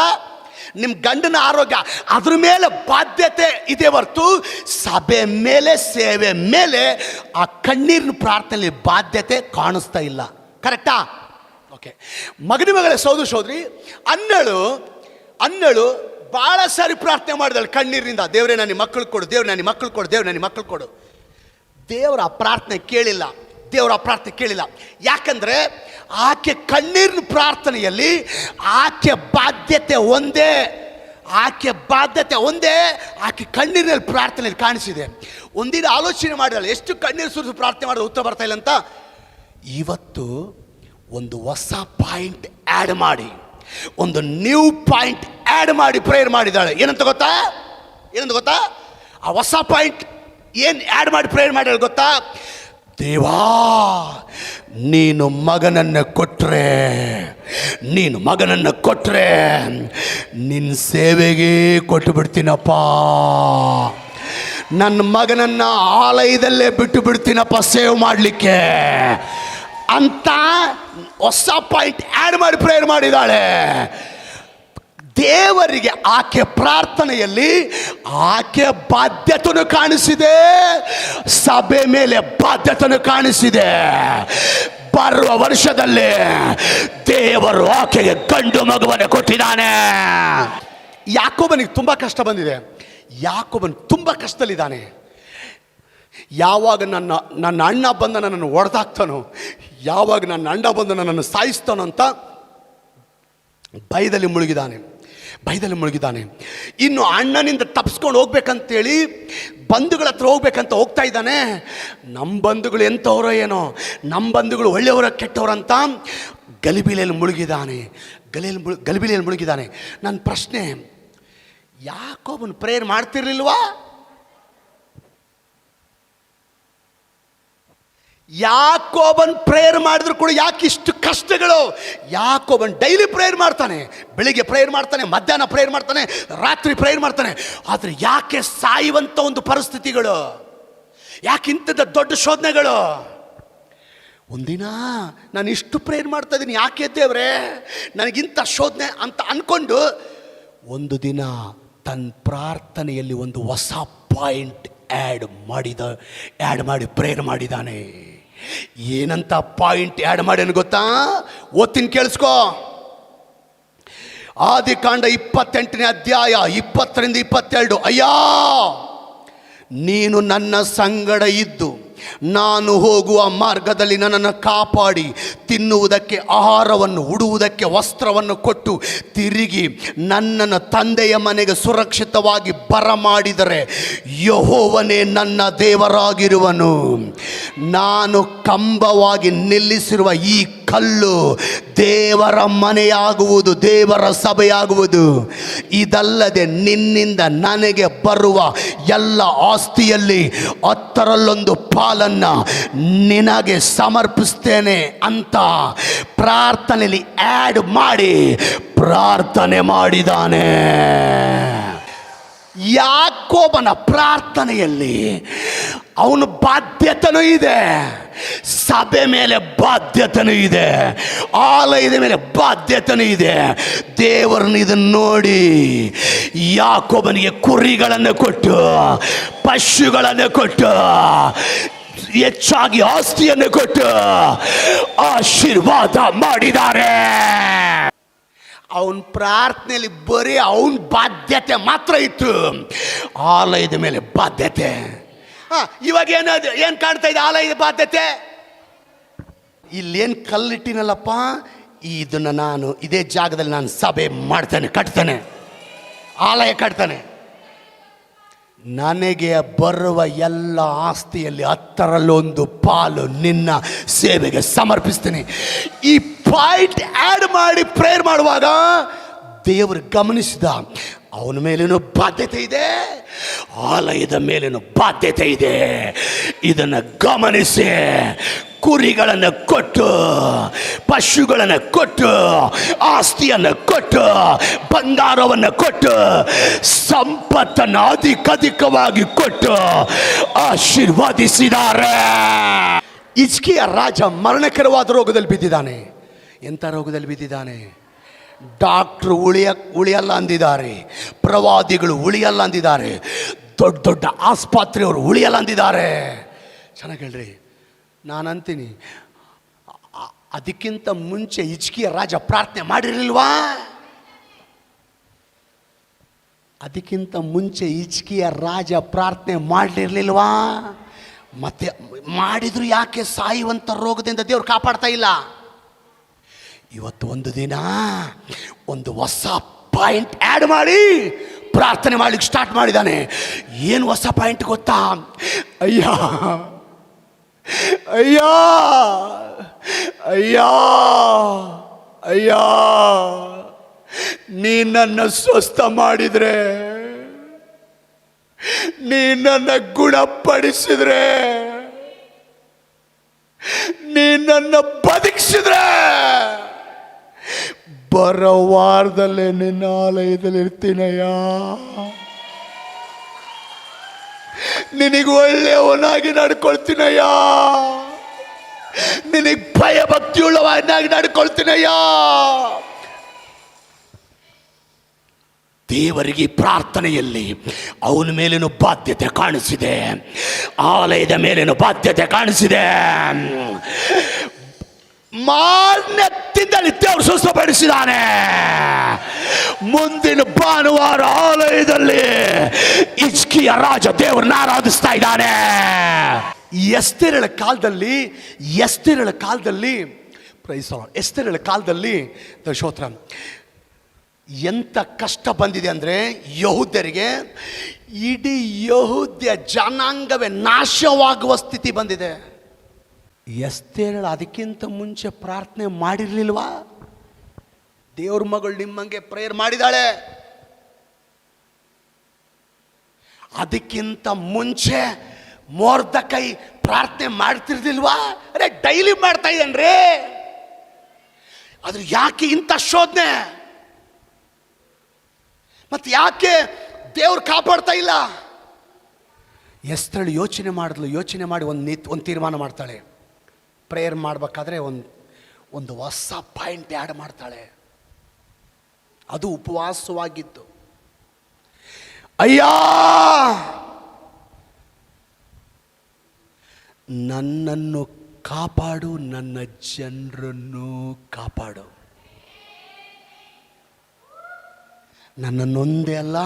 [SPEAKER 1] ನಿಮ್ಮ ಗಂಡನ ಆರೋಗ್ಯ, ಅದ್ರ ಮೇಲೆ ಬಾಧ್ಯತೆ ಇದೆ ಹೊರತು ಸಭೆ ಮೇಲೆ, ಸೇವೆ ಮೇಲೆ ಆ ಕಣ್ಣೀರಿನ ಪ್ರಾರ್ಥನೆಯಲ್ಲಿ ಬಾಧ್ಯತೆ ಕಾಣಿಸ್ತಾ ಇಲ್ಲ. ಕರೆಕ್ಟಾ? ಓಕೆ. ಮಗನೇ ಸೋದರಿ ಅನ್ನಳು ಭಾಳ ಸಾರಿ ಪ್ರಾರ್ಥನೆ ಮಾಡಿದಳು ಕಣ್ಣೀರಿನಿಂದ. ದೇವರೇ ನನಗೆ ಮಕ್ಕಳು ಕೊಡು, ದೇವ್ರು ನನಗೆ ಮಕ್ಕಳು ಕೊಡು, ದೇವ್ರು ನನಗೆ ಮಕ್ಕಳು ಕೊಡು. ದೇವರ ಪ್ರಾರ್ಥನೆ ಕೇಳಿಲ್ಲ. ಯಾಕಂದ್ರೆ ಆಕೆ ಕಣ್ಣೀರಿನ ಪ್ರಾರ್ಥನೆಯಲ್ಲಿ ಆಕೆ ಬಾಧ್ಯತೆ ಒಂದೇ, ಆಕೆ ಕಣ್ಣೀರಿನಲ್ಲಿ ಪ್ರಾರ್ಥನೆಯಲ್ಲಿ ಕಾಣಿಸಿದೆ. ಒಂದಿನ ಆಲೋಚನೆ ಮಾಡಿದಳು, ಎಷ್ಟು ಕಣ್ಣೀರು ಸುರಿದು ಪ್ರಾರ್ಥನೆ ಮಾಡಿದ್ರೆ ಉತ್ತರ ಬರ್ತಾ ಇಲ್ಲ ಅಂತ. ಇವತ್ತು ಒಂದು ಹೊಸ ಪಾಯಿಂಟ್ ಆ್ಯಡ್ ಮಾಡಿ, ಒಂದು ನ್ಯೂ ಪಾಯಿಂಟ್ ಆ್ಯಡ್ ಮಾಡಿ ಪ್ರೇಯರ್ ಮಾಡಿದ್ದಾಳೆ. ಏನಂತ ಗೊತ್ತಾ? ಆ ಹೊಸ ಪಾಯಿಂಟ್ ಏನು ಆ್ಯಡ್ ಮಾಡಿ ಪ್ರೇಯರ್ ಮಾಡಿದಾಳೆ ಗೊತ್ತಾ? ದೇವಾ, ನೀನು ಮಗನನ್ನು ಕೊಟ್ಟರೆ ನಿನ್ನ ಸೇವೆಗೆ ಕೊಟ್ಟು ಬಿಡ್ತೀನಪ್ಪ. ನನ್ನ ಮಗನನ್ನು ಆಲಯದಲ್ಲೇ ಬಿಟ್ಟು ಬಿಡ್ತೀನಪ್ಪ ಸೇವ್ ಮಾಡಲಿಕ್ಕೆ ಅಂತ ಹೊಸ ಪಾಯಿಂಟ್ ಆ್ಯಡ್ ಮಾಡಿ ಪ್ರೇಯರ್ ಮಾಡಿದ್ದಾಳೆ. ದೇವರಿಗೆ ಆಕೆ ಪ್ರಾರ್ಥನೆಯಲ್ಲಿ ಆಕೆ ಬಾಧ್ಯತೆಯನ್ನು ಕಾಣಿಸಿದೆ, ಸಭೆ ಮೇಲೆ ಬಾಧ್ಯತೆಯನ್ನು ಕಾಣಿಸಿದೆ. ಬರುವ ವರ್ಷದಲ್ಲಿ ದೇವರು ಆಕೆಗೆ ಗಂಡು ಮಗುವನ್ನು ಕೊಟ್ಟಿದ್ದಾನೆ. ಯಾಕೋಬನಿಗೆ ತುಂಬ ಕಷ್ಟ ಬಂದಿದೆ. ಯಾಕೋಬನ್ ತುಂಬ ಕಷ್ಟದಲ್ಲಿದ್ದಾನೆ. ಯಾವಾಗ ನನ್ನ ಅಣ್ಣ ಬಂದ ನನ್ನನ್ನು ಹೊಡೆದಾಕ್ತಾನೋ, ಯಾವಾಗ ನನ್ನ ಅಣ್ಣ ಬಂದ ನನ್ನನ್ನು ಸಾಯಿಸ್ತಾನೋ ಅಂತ ಭಯದಲ್ಲಿ ಮುಳುಗಿದ್ದಾನೆ. ಇನ್ನು ಅಣ್ಣನಿಂದ ತಪ್ಪಿಸ್ಕೊಂಡು ಹೋಗ್ಬೇಕಂತೇಳಿ ಬಂಧುಗಳ ಹತ್ರ ಹೋಗ್ತಾ ಇದ್ದಾನೆ. ನಮ್ಮ ಬಂಧುಗಳು ಎಂಥವರೋ ಏನೋ, ನಮ್ಮ ಬಂಧುಗಳು ಒಳ್ಳೆಯವರ ಕೆಟ್ಟವರಂತ ಗಲಿಬಿಲಿಯಲ್ಲಿ ಮುಳುಗಿದ್ದಾನೆ. ನನ್ನ ಪ್ರಶ್ನೆ, ಯಾಕೋಬನ್ ಪ್ರೇಯರ್ ಮಾಡ್ತಿರ್ಲಿಲ್ವಾ? ಯಾಕೋಬನ್ ಪ್ರೇಯರ್ ಮಾಡಿದ್ರು ಕೂಡ ಯಾಕೆ ಇಷ್ಟು ಕಷ್ಟಗಳು? ಯಾಕೋಬನ್ ಡೈಲಿ ಪ್ರೇಯರ್ ಮಾಡ್ತಾನೆ, ಬೆಳಿಗ್ಗೆ ಪ್ರೇಯರ್ ಮಾಡ್ತಾನೆ, ಮಧ್ಯಾಹ್ನ ಪ್ರೇಯರ್ ಮಾಡ್ತಾನೆ, ರಾತ್ರಿ ಪ್ರೇಯರ್ ಮಾಡ್ತಾನೆ. ಆದರೆ ಯಾಕೆ ಸಾಯುವಂಥ ಒಂದು ಪರಿಸ್ಥಿತಿಗಳು? ಯಾಕೆ ಇಂಥದ್ದು ದೊಡ್ಡ ಶೋಧನೆಗಳು? ಒಂದಿನ ನಾನು ಇಷ್ಟು ಪ್ರೇಯರ್ ಮಾಡ್ತಾ ಇದ್ದೀನಿ, ಯಾಕೆ ದೇವ್ರೆ ನನಗಿಂಥ ಶೋಧನೆ ಅಂತ ಅಂದ್ಕೊಂಡು ಒಂದು ದಿನ ತನ್ನ ಪ್ರಾರ್ಥನೆಯಲ್ಲಿ ಒಂದು ಹೊಸ ಪಾಯಿಂಟ್ ಆ್ಯಡ್ ಮಾಡಿ ಪ್ರೇಯರ್ ಮಾಡಿದ್ದಾನೆ. ಏನಂತ ಪಾಯಿಂಟ್ ಆ್ಯಡ್ ಮಾಡ್ಯಾನ ಗೊತ್ತಾ? ಓದ್ತೀನಿ, ಕೇಳಿಸ್ಕೋ. ಆದಿಕಾಂಡ 28ನೇ ಅಧ್ಯಾಯ 20-22. ಅಯ್ಯಾ, ನೀನು ನನ್ನ ಸಂಗಡ ಇದ್ದು ನಾನು ಹೋಗುವ ಮಾರ್ಗದಲ್ಲಿ ನನ್ನನ್ನು ಕಾಪಾಡಿ ತಿನ್ನುವುದಕ್ಕೆ ಆಹಾರವನ್ನು, ಉಡುವುದಕ್ಕೆ ವಸ್ತ್ರವನ್ನು ಕೊಟ್ಟು ತಿರುಗಿ ನನ್ನನ್ನು ತಂದೆಯ ಮನೆಗೆ ಸುರಕ್ಷಿತವಾಗಿ ಬರಮಾಡಿದರೆ ಯೆಹೋವನೇ ನನ್ನ ದೇವರಾಗಿರುವನು. ನಾನು ಕಂಬವಾಗಿ ನಿಲ್ಲಿಸಿರುವ ಈ ಕಲ್ಲು ದೇವರ ಮನೆಯಾಗುವುದು, ದೇವರ ಸಭೆಯಾಗುವುದು. ಇದಲ್ಲದೆ ನಿನ್ನಿಂದ ನನಗೆ ಬರುವ ಎಲ್ಲ ಆಸ್ತಿಯಲ್ಲಿ 10 ಪಾಲನ್ನು ನಿನಗೆ ಸಮರ್ಪಿಸ್ತೇನೆ ಅಂತ ಪ್ರಾರ್ಥನೆಯಲ್ಲಿ ಆ್ಯಡ್ ಮಾಡಿ ಪ್ರಾರ್ಥನೆ ಮಾಡಿದ್ದಾನೆ. ಯಾಕೋಬನ ಪ್ರಾರ್ಥನೆಯಲ್ಲಿ ಅವನ ಬಾಧ್ಯತೆನೂ ಇದೆ, ಸಭೆ ಮೇಲೆ ಬಾಧ್ಯತೆನೂ ಇದೆ, ಆಲಯದ ಮೇಲೆ ಬಾಧ್ಯತೆನೂ ಇದೆ. ದೇವರನ್ನು ಇದನ್ನು ನೋಡಿ ಯಾಕೋಬನಿಗೆ ಕುರಿಗಳನ್ನು ಕೊಟ್ಟು, ಪಶುಗಳನ್ನು ಕೊಟ್ಟು, ಹೆಚ್ಚಾಗಿ ಆಸ್ತಿಯನ್ನು ಕೊಟ್ಟು ಆಶೀರ್ವಾದ ಮಾಡಿದ್ದಾರೆ. ಅವನ ಪ್ರಾರ್ಥನೆಯಲ್ಲಿ ಬರೀ ಅವನ ಬಾಧ್ಯತೆ ಮಾತ್ರ ಇತ್ತು, ಆಲಯದ ಮೇಲೆ ಬಾಧ್ಯತೆ. ಇವಾಗ ಏನು ಕಾಣ್ತಾ ಇದೆ? ಆಲಯದ ಬಾಧ್ಯತೆ. ಇಲ್ಲೇನು ಕಲ್ಲಿಟ್ಟಿನಲ್ಲಪ್ಪ, ಇದನ್ನು ನಾನು ಇದೇ ಜಾಗದಲ್ಲಿ ನಾನು ಸಭೆ ಮಾಡ್ತೇನೆ, ಕಟ್ತೇನೆ, ಆಲಯ ಕಟ್ತಾನೆ. ನನಗೆ ಬರುವ ಎಲ್ಲ ಆಸ್ತಿಯಲ್ಲಿ 10ರಲ್ಲೊಂದು ಪಾಲು ನಿನ್ನ ಸೇವೆಗೆ ಸಮರ್ಪಿಸ್ತೀನಿ. ಈ ಪಾಯಿಂಟ್ ಆ್ಯಡ್ ಮಾಡಿ ಪ್ರೇಯರ್ ಮಾಡುವಾಗ ದೇವರು ಗಮನಿಸಿದ, ಅವನ ಮೇಲೇನೂ ಬಾಧ್ಯತೆ ಇದೆ, ಆಲಯದ ಮೇಲೇನೂ ಬಾಧ್ಯತೆ ಇದೆ. ಇದನ್ನು ಗಮನಿಸಿ ಕುರಿಗಳನ್ನು ಕೊಟ್ಟು, ಪಶುಗಳನ್ನು ಕೊಟ್ಟು, ಆಸ್ತಿಯನ್ನು ಕೊಟ್ಟು, ಬಂಗಾರವನ್ನು ಕೊಟ್ಟು, ಸಂಪತ್ತನ್ನು ಅಧಿಕವಾಗಿ ಕೊಟ್ಟು ಆಶೀರ್ವಾದಿಸಿದ್ದಾರೆ. ಹಿಜ್ಕೀಯ ರಾಜ ಮರಣಕರವಾದ ರೋಗದಲ್ಲಿ ಬಿದ್ದಿದ್ದಾನೆ. ಎಂಥ ರೋಗದಲ್ಲಿ ಬಿದ್ದಿದ್ದಾನೆ? ಡಾಕ್ಟ್ರು ಉಳಿಯಲ್ಲ ಅಂದಿದ್ದಾರೆ, ಪ್ರವಾದಿಗಳು ಉಳಿಯಲ್ಲ ಅಂದಿದ್ದಾರೆ, ದೊಡ್ಡ ದೊಡ್ಡ ಆಸ್ಪತ್ರೆಯವರು ಉಳಿಯಲ್ಲ ಅಂದಿದ್ದಾರೆ. ಚೆನ್ನಾಗಿ ಹೇಳ್ರಿ. ನಾನು ಅಂತೀನಿ, ಅದಕ್ಕಿಂತ ಮುಂಚೆ ಹಿಜ್ಕೀಯ ರಾಜ ಪ್ರಾರ್ಥನೆ ಮಾಡಿರಲಿಲ್ವಾ? ಅದಕ್ಕಿಂತ ಮುಂಚೆ ಹಿಜ್ಕೀಯ ರಾಜ ಪ್ರಾರ್ಥನೆ ಮಾಡಲಿರ್ಲಿಲ್ವಾ? ಮತ್ತೆ ಮಾಡಿದ್ರು ಯಾಕೆ ಸಾಯುವಂಥ ರೋಗದಿಂದ ದೇವ್ರು ಕಾಪಾಡ್ತಾ ಇಲ್ಲ? ಇವತ್ತು ಒಂದು ದಿನ ಒಂದು ಹೊಸ ಪಾಯಿಂಟ್ ಆ್ಯಡ್ ಮಾಡಿ ಪ್ರಾರ್ಥನೆ ಮಾಡ್ಲಿಕ್ಕೆ ಸ್ಟಾರ್ಟ್ ಮಾಡಿದ್ದಾನೆ. ಏನು ಹೊಸ ಪಾಯಿಂಟ್ ಗೊತ್ತಾ? ಅಯ್ಯ ಅಯ್ಯ ಅಯ್ಯ ಅಯ್ಯ, ನೀ ನನ್ನ ಸ್ವಸ್ಥ ಮಾಡಿದ್ರೆ, ನೀ ನನ್ನ ಗುಣಪಡಿಸಿದ್ರೆ, ನೀ ನನ್ನ ಬದುಕಿಸಿದ್ರೆ, ಬರೋ ವಾರದಲ್ಲೇ ನಿನ್ನ ಆಲಯದಲ್ಲಿ ಇರ್ತೀನಯ್ಯ. ನಿನಗೆ ಒಳ್ಳೆಯವನಾಗಿ ನಡ್ಕೊಳ್ತೀನಯ್ಯ, ನಿನಗೆ ಭಯ ಭಕ್ತಿಯುಳ್ಳವನಾಗಿ ನಡ್ಕೊಳ್ತೀನಯ್ಯ. ದೇವರಿಗೆ ಪ್ರಾರ್ಥನೆಯಲ್ಲಿ ಅವನ ಮೇಲೇನು ಬಾಧ್ಯತೆ ಕಾಣಿಸಿದೆ, ಆಲಯದ ಮೇಲೇನು ಬಾಧ್ಯತೆ ಕಾಣಿಸಿದೆ. ಮಾನ್ಯತೆಯಿಂದಲೇ ದೇವರು ಸ್ವಸ್ಥಪಡಿಸಿದ್ದಾನೆ. ಮುಂದಿನ ಭಾನುವಾರ ಆಲಯದಲ್ಲಿ ಹಿಜ್ಕೀಯ ರಾಜ ದೇವರನ್ನ ಆರಾಧಿಸ್ತಾ ಇದ್ದಾನೆ. ಎಸ್ತೇರಳ ಕಾಲದಲ್ಲಿ ದಶೋತ್ರ ಎಂಥ ಕಷ್ಟ ಬಂದಿದೆ ಅಂದರೆ, ಯಹೂದ್ಯರಿಗೆ ಇಡೀ ಯಹೂದ್ಯ ಜನಾಂಗವೇ ನಾಶವಾಗುವ ಸ್ಥಿತಿ ಬಂದಿದೆ. ಎಸ್ತೇರಳು ಅದಕ್ಕಿಂತ ಮುಂಚೆ ಪ್ರಾರ್ಥನೆ ಮಾಡಿರಲಿಲ್ವಾ? ದೇವ್ರ ಮಗಳು ನಿಮ್ಮಂಗೆ ಪ್ರೇಯರ್ ಮಾಡಿದಾಳೆ. ಅದಕ್ಕಿಂತ ಮುಂಚೆ ಮೊರ್ದಕೈ ಪ್ರಾರ್ಥನೆ ಮಾಡ್ತಿರ್ಲಿಲ್ವಾ? ಅರೆ ಡೈಲಿ ಮಾಡ್ತಾ ಇದ್ದೇನ್ರಿ. ಆದ್ರೆ ಯಾಕೆ ಇಂಥ ಶೋಧನೆ? ಮತ್ತೆ ಯಾಕೆ ದೇವ್ರು ಕಾಪಾಡ್ತಾ ಇಲ್ಲ? ಎಸ್ತೇರಳು ಯೋಚನೆ ಮಾಡಿ ಒಂದು ತೀರ್ಮಾನ ಮಾಡ್ತಾಳೆ. ಪ್ರೇಯರ್ ಮಾಡಬೇಕಾದ್ರೆ ಒಂದು ಹೊಸ ಪಾಯಿಂಟ್ ಆ್ಯಡ್ ಮಾಡ್ತಾಳೆ. ಅದು ಉಪವಾಸವಾಗಿದ್ದು. ಅಯ್ಯ, ನನ್ನನ್ನು ಕಾಪಾಡು, ನನ್ನ ಜನರನ್ನು ಕಾಪಾಡು. ನನ್ನನ್ನೊಂದೇ ಅಲ್ಲ,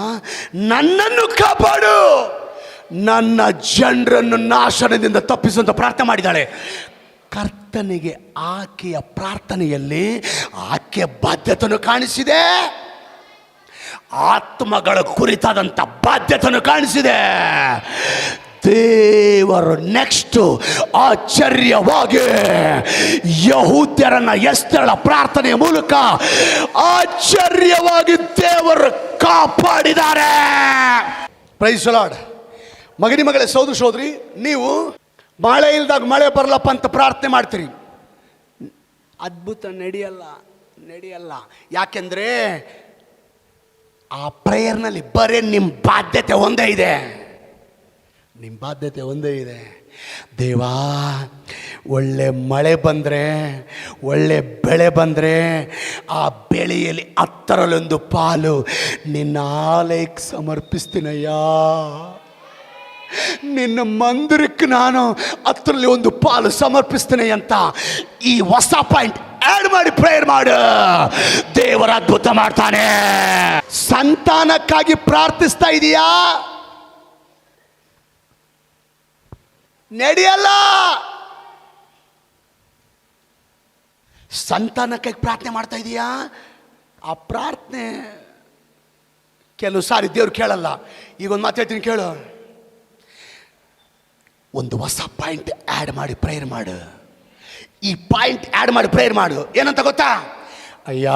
[SPEAKER 1] ನನ್ನನ್ನು ಕಾಪಾಡು, ನನ್ನ ಜನರನ್ನು ನಾಶನದಿಂದ ತಪ್ಪಿಸುವಂತ ಪ್ರಾರ್ಥನೆ ಮಾಡಿದ್ದಾಳೆ. ಕರ್ತನಿಗೆ ಆಕೆಯ ಪ್ರಾರ್ಥನೆಯಲ್ಲಿ ಆಕೆಯ ಬಾಧ್ಯತೆಯನ್ನು ಕಾಣಿಸಿದೆ, ಆತ್ಮಗಳ ಕುರಿತಾದಂಥ ಬಾಧ್ಯತೆಯನ್ನು ಕಾಣಿಸಿದೆ. ದೇವರು ನೆಕ್ಸ್ಟ್ ಆಶ್ಚರ್ಯವಾಗಿ ಯಹೂದ್ಯರನ್ನ ಎಸ್ತೇರಳ ಪ್ರಾರ್ಥನೆಯ ಮೂಲಕ ಆಶ್ಚರ್ಯವಾಗಿ ದೇವರು ಕಾಪಾಡಿದ್ದಾರೆ. Praise the lord. ಮಗನಿ ಮಗಳೇ, ಸೋದರ ಸೋದರಿ, ನೀವು ಮಳೆ ಇಲ್ದಾಗ ಮಳೆ ಬರಲಪ್ಪ ಅಂತ ಪ್ರಾರ್ಥನೆ ಮಾಡ್ತೀರಿ. ಅದ್ಭುತ ನಡೆಯಲ್ಲ. ಯಾಕೆಂದ್ರೆ ಆ ಪ್ರೇಯರ್ನಲ್ಲಿ ಬರೀ ನಿಮ್ಮ ಬಾಧ್ಯತೆ ಒಂದೇ ಇದೆ. ನಿಮ್ಮ ಬಾಧ್ಯತೆ ಒಂದೇ ಇದೆ. ದೇವಾ, ಒಳ್ಳೆ ಮಳೆ ಬಂದರೆ, ಒಳ್ಳೆ ಬೆಳೆ ಬಂದರೆ, ಆ ಬೆಳೆಯಲ್ಲಿ 10ರಲ್ಲೊಂದು ಪಾಲು ನಿನ್ನ ಆಲಯಕ್ಕೆ ಸಮರ್ಪಿಸ್ತೀನಯ್ಯ. ನಿನ್ನ ಮಂದಿರಕ್ಕೆ ನಾನು 10ರಲ್ಲಿ ಒಂದು ಪಾಲು ಸಮರ್ಪಿಸ್ತೇನೆ ಅಂತ ಈ ಹೊಸ ಪಾಯಿಂಟ್ ಆಡ್ ಮಾಡಿ ಪ್ರೇಯರ್ ಮಾಡು. ದೇವರ ಅದ್ಭುತ ಮಾಡ್ತಾನೆ. ಸಂತಾನಕ್ಕಾಗಿ ಪ್ರಾರ್ಥಿಸ್ತಾ ಇದೀಯಾ? ನಡೆಯಲ್ಲ. ಸಂತಾನಕ್ಕಾಗಿ ಪ್ರಾರ್ಥನೆ ಮಾಡ್ತಾ ಇದೀಯಾ? ಆ ಪ್ರಾರ್ಥನೆ ಕೆಲವು ಸಾರಿ ದೇವ್ರು ಕೇಳಲ್ಲ. ಈಗ ಒಂದು ಮಾತು ಹೇಳ್ತೀನಿ ಕೇಳು. ಒಂದು ಹೊಸ ಪಾಯಿಂಟ್ ಆ್ಯಡ್ ಮಾಡಿ ಪ್ರೇಯರ್ ಮಾಡು. ಈ ಪಾಯಿಂಟ್ ಆ್ಯಡ್ ಮಾಡಿ ಪ್ರೇಯರ್ ಮಾಡು. ಏನಂತ ಗೊತ್ತಾ? ಅಯ್ಯ,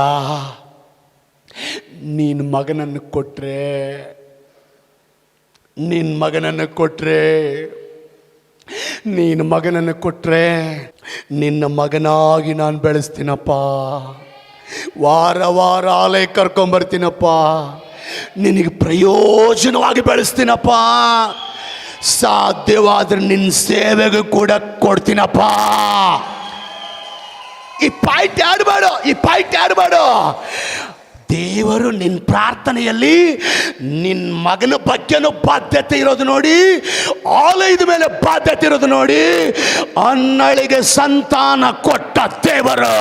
[SPEAKER 1] ನಿನ್ನ ಮಗನನ್ನು ಕೊಟ್ರೆ, ನಿನ್ನ ಮಗನನ್ನು ಕೊಟ್ರೆ, ನೀನು ಮಗನನ್ನು ಕೊಟ್ರೆ ನಿನ್ನ ಮಗನಾಗಿ ನಾನು ಬೆಳೆಸ್ತೀನಪ್ಪ. ವಾರ ವಾರ ಆಲಯ ಕರ್ಕೊಂಬರ್ತೀನಪ್ಪ. ನಿನಗೆ ಪ್ರಯೋಜನವಾಗಿ ಬೆಳೆಸ್ತೀನಪ್ಪ. ಸಾಧ್ಯವಾದ್ರೆ ನಿನ್ನ ಸೇವೆಗೂ ಕೂಡ ಕೊಡ್ತೀನಪ್ಪ. ಈ ಪಾಯಿಂಟ್ ಆಡ್ ಮಾಡು. ಈ ಪಾಯಿಂಟ್ ಆಡ್ ಮಾಡು. ದೇವರು ನಿನ್ನ ಪ್ರಾರ್ಥನೆಯಲ್ಲಿ ನಿನ್ನ ಮಗನ ಬಗ್ಗೆನೂ ಬಾಧ್ಯತೆ ಇರೋದು ನೋಡಿ, ಆಲಯದ ಮೇಲೆ ಬಾಧ್ಯತೆ ಇರೋದು ನೋಡಿ, ಅನ್ನಳಿಗೆ ಸಂತಾನ ಕೊಟ್ಟ ದೇವರು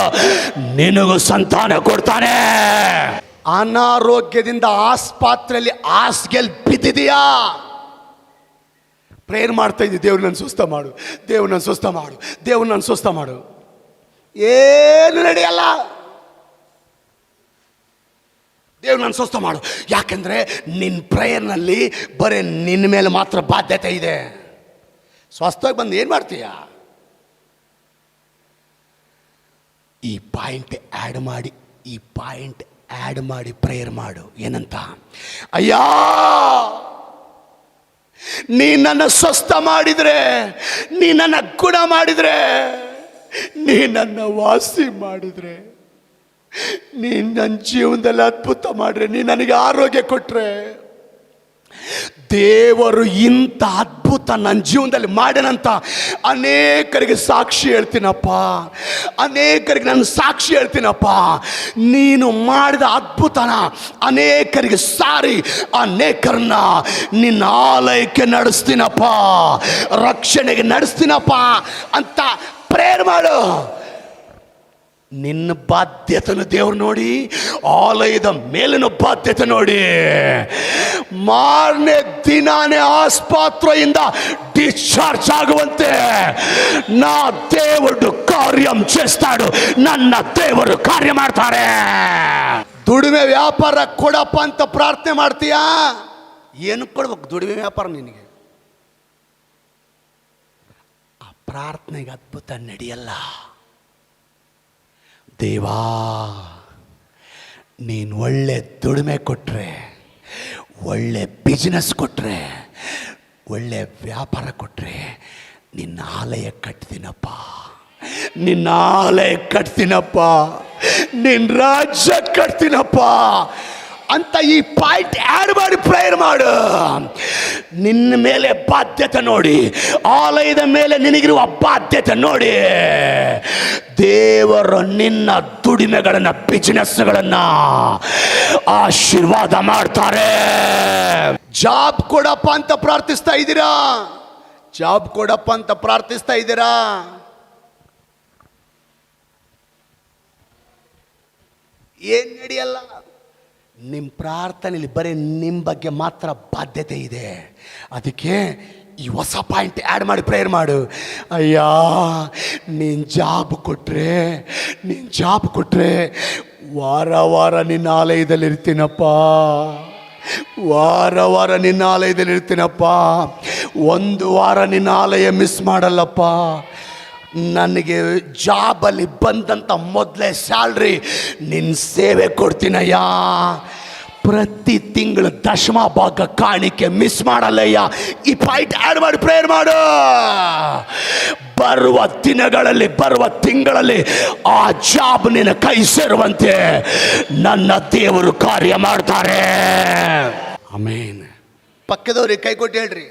[SPEAKER 1] ನಿನಗೂ ಸಂತಾನ ಕೊಡ್ತಾನೆ. ಅನಾರೋಗ್ಯದಿಂದ ಆಸ್ಪತ್ರೆಯಲ್ಲಿ ಹಾಸಿಗೆಯಲ್ಲಿ ಬಿದ್ದಿದೆಯಾ? ಪ್ರೇಯರ್ ಮಾಡ್ತಾ ಇದ್ದೀವಿ, ದೇವ್ರು ನನ್ನ ಸ್ವಸ್ಥ ಮಾಡು, ದೇವ್ರು ನನ್ನ ಸ್ವಸ್ಥ ಮಾಡು, ದೇವ್ರು ನನ್ನ ಸ್ವಸ್ಥ ಮಾಡು. ಏನು ನಡೆಯಲ್ಲ. ದೇವ್ರು ನನ್ನ ಸ್ವಸ್ಥ ಮಾಡು. ಯಾಕೆಂದರೆ ನಿನ್ನ ಪ್ರೇಯರ್ನಲ್ಲಿ ಬರೀ ನಿನ್ನ ಮೇಲೆ ಮಾತ್ರ ಬಾಧ್ಯತೆ ಇದೆ. ಸ್ವಸ್ಥವಾಗಿ ಬಂದು ಏನು ಮಾಡ್ತೀಯ? ಈ ಪಾಯಿಂಟ್ ಆ್ಯಡ್ ಮಾಡಿ, ಈ ಪಾಯಿಂಟ್ ಆ್ಯಡ್ ಮಾಡಿ ಪ್ರೇಯರ್ ಮಾಡು. ಏನಂತ? ಅಯ್ಯ, ನೀ ನನ್ನ ಸ್ವಸ್ಥ ಮಾಡಿದರೆ, ನೀ ನನ್ನ ಗುಣ ಮಾಡಿದರೆ, ನೀ ನನ್ನ ವಾಸಿ ಮಾಡಿದರೆ, ನೀ ನನ್ನ ಜೀವನದಲ್ಲಿ ಅದ್ಭುತ ಮಾಡ್ರೆ, ನೀ ನನಗೆ ಆರೋಗ್ಯ ಕೊಟ್ರೆ, ದೇವರು ಇಂಥ ಅದ್ಭುತ ನನ್ನ ಜೀವನದಲ್ಲಿ ಮಾಡ್ಯಾನಂತ ಅನೇಕರಿಗೆ ಸಾಕ್ಷಿ ಹೇಳ್ತೀನಪ್ಪ. ಅನೇಕರಿಗೆ ನಾನು ಸಾಕ್ಷಿ ಹೇಳ್ತೀನಪ್ಪ. ನೀನು ಮಾಡಿದ ಅದ್ಭುತನ ಅನೇಕರಿಗೆ ಸಾರಿ ಅನೇಕರನ್ನ ನಿನ್ನ ಆಲಯಕ್ಕೆ ನಡೆಸ್ತೀನಪ್ಪ, ರಕ್ಷಣೆಗೆ ನಡೆಸ್ತೀನಪ್ಪ ಅಂತ ಪ್ರೇಯರ್ ಮಾಡು. ನಿನ್ನ ಬಾಧ್ಯತೆಯನ್ನು ದೇವ್ರು ನೋಡಿ, ಆಲಯದ ಮೇಲಿನ ಬಾಧ್ಯತೆ ನೋಡಿ, ಮಾರನೇ ದಿನಾನೇ ಆಸ್ಪತ್ರೆಯಿಂದ ಡಿಸ್ಚಾರ್ಜ್ ಆಗುವಂತೆ నా దేవుడు కార్యం చేస్తాడు. ನನ್ನ ದೇವರು ಕಾರ್ಯ ಮಾಡ್ತಾರೆ. ದುಡಿಮೆ ವ್ಯಾಪಾರ ಕೊಡಪ್ಪ ಅಂತ ಪ್ರಾರ್ಥನೆ ಮಾಡ್ತೀಯಾ? ಏನು ಕೊಡ್ಬೇಕು? ದುಡಿಮೆ ವ್ಯಾಪಾರ ನಿನಗೆ. ಆ ಪ್ರಾರ್ಥನೆಗೆ ಅದ್ಭುತ ನಡೆಯಲ್ಲ. ದೇವಾ, ನೀನು ಒಳ್ಳೆ ದುಡಿಮೆ ಕೊಟ್ಟರೆ, ಒಳ್ಳೆ ಬಿಸ್ನೆಸ್ ಕೊಟ್ಟರೆ, ಒಳ್ಳೆ ವ್ಯಾಪಾರ ಕೊಟ್ಟರೆ, ನಿನ್ನ ಆಲಯ ಕಟ್ತೀನಪ್ಪ, ನಿನ್ನ ಆಲಯ ಕಟ್ತೀನಪ್ಪ, ನಿನ್ನ ರಾಜ್ಯ ಕಟ್ತೀನಪ್ಪ ಅಂತ ಈ ಪಾಯಿಂಟ್ ಆ್ಯಡ್ ಮಾಡಿ ಪ್ರೇಯರ್ ಮಾಡು. ನಿನ್ನ ಮೇಲೆ ಬಾಧ್ಯತೆ ನೋಡಿ, ಆಲಯದ ಮೇಲೆ ನಿನಗಿರುವ ಬಾಧ್ಯತೆ ನೋಡಿ, ದೇವರು ನಿನ್ನ ದುಡಿಮೆಗಳನ್ನು, ಬಿಸ್ನೆಸ್ಗಳನ್ನು ಆಶೀರ್ವಾದ ಮಾಡ್ತಾರೆ. ಜಾಬ್ ಕೊಡಪ್ಪ ಅಂತ ಪ್ರಾರ್ಥಿಸ್ತಾ ಇದ್ದೀರಾ? ಜಾಬ್ ಕೊಡಪ್ಪ ಅಂತ ಪ್ರಾರ್ಥಿಸ್ತಾ ಇದ್ದೀರಾ? ಏನ್ ನಡೆಯಲ್ಲ. ನಿಮ್ಮ ಪ್ರಾರ್ಥನೆಯಲ್ಲಿ ಬರೀ ನಿಮ್ಮ ಬಗ್ಗೆ ಮಾತ್ರ ಬಾಧ್ಯತೆ ಇದೆ. ಅದಕ್ಕೆ ಈ ಹೊಸ ಪಾಯಿಂಟ್ ಆ್ಯಡ್ ಮಾಡಿ ಪ್ರೇಯರ್ ಮಾಡು. ಅಯ್ಯ, ನೀನು ಜಾಬ್ ಕೊಟ್ಟರೆ, ನೀನು ಜಾಬ್ ಕೊಟ್ಟರೆ ವಾರ ವಾರ ನಿನ್ನ ಆಲಯದಲ್ಲಿ ಇರ್ತೀನಪ್ಪ, ವಾರ ವಾರ ನಿನ್ನ ಆಲಯದಲ್ಲಿ ಇರ್ತೀನಪ್ಪ, ಒಂದು ವಾರ ನಿನ್ನ ಆಲಯ ಮಿಸ್ ಮಾಡಲ್ಲಪ್ಪ. ನನಗೆ ಜಾಬಲ್ಲಿ ಬಂದಂಥ ಮೊದಲೇ ಸ್ಯಾಲ್ರಿ ನಿನ್ನ ಸೇವೆ ಕೊಡ್ತೀನಯ್ಯ. ಪ್ರತಿ ತಿಂಗಳು ದಶಮ ಭಾಗ ಕಾಣಿಕೆ ಮಿಸ್ ಮಾಡಲ್ಲಯ್ಯ. ಈ ಪಾಯಿಂಟ್ ಆ್ಯಡ್ ಮಾಡಿ ಪ್ರೇಯರ್ ಮಾಡು. ಬರುವ ದಿನಗಳಲ್ಲಿ, ಬರುವ ತಿಂಗಳಲ್ಲಿ ಆ ಜಾಬ್ ನಿನ್ನ ಕೈ ಸೇರುವಂತೆ ನನ್ನ ದೇವರು ಕಾರ್ಯ ಮಾಡ್ತಾರೆ. ಆಮೇನ್. ಪಕ್ಕದವ್ರಿಗೆ ಕೈ ಕೊಟ್ಟು ಹೇಳ್ರಿ,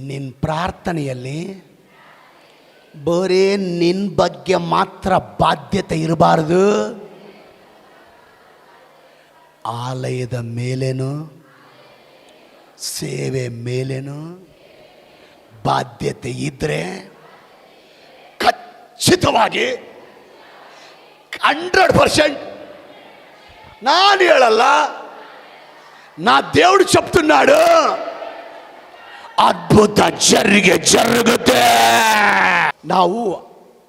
[SPEAKER 1] ನಿನ್ನ ಪ್ರಾರ್ಥನೆಯಲ್ಲಿ ಬರೇ ನಿನ್ನ ಬಗ್ಗೆ ಮಾತ್ರ ಬಾಧ್ಯತೆ ಇರಬಾರ್ದು, ಆಲಯದ ಮೇಲೇನು ಸೇವೆ ಮೇಲೇನು ಬಾಧ್ಯತೆ ಇದ್ರೆ ಖಚಿತವಾಗಿ 100% ನಾನು ಹೇಳಲ್ಲ, నా దేవుడు చెప్తున్నాడు, ಅದ್ಭುತ ಜರುಗುತ್ತೆ. ನಾವು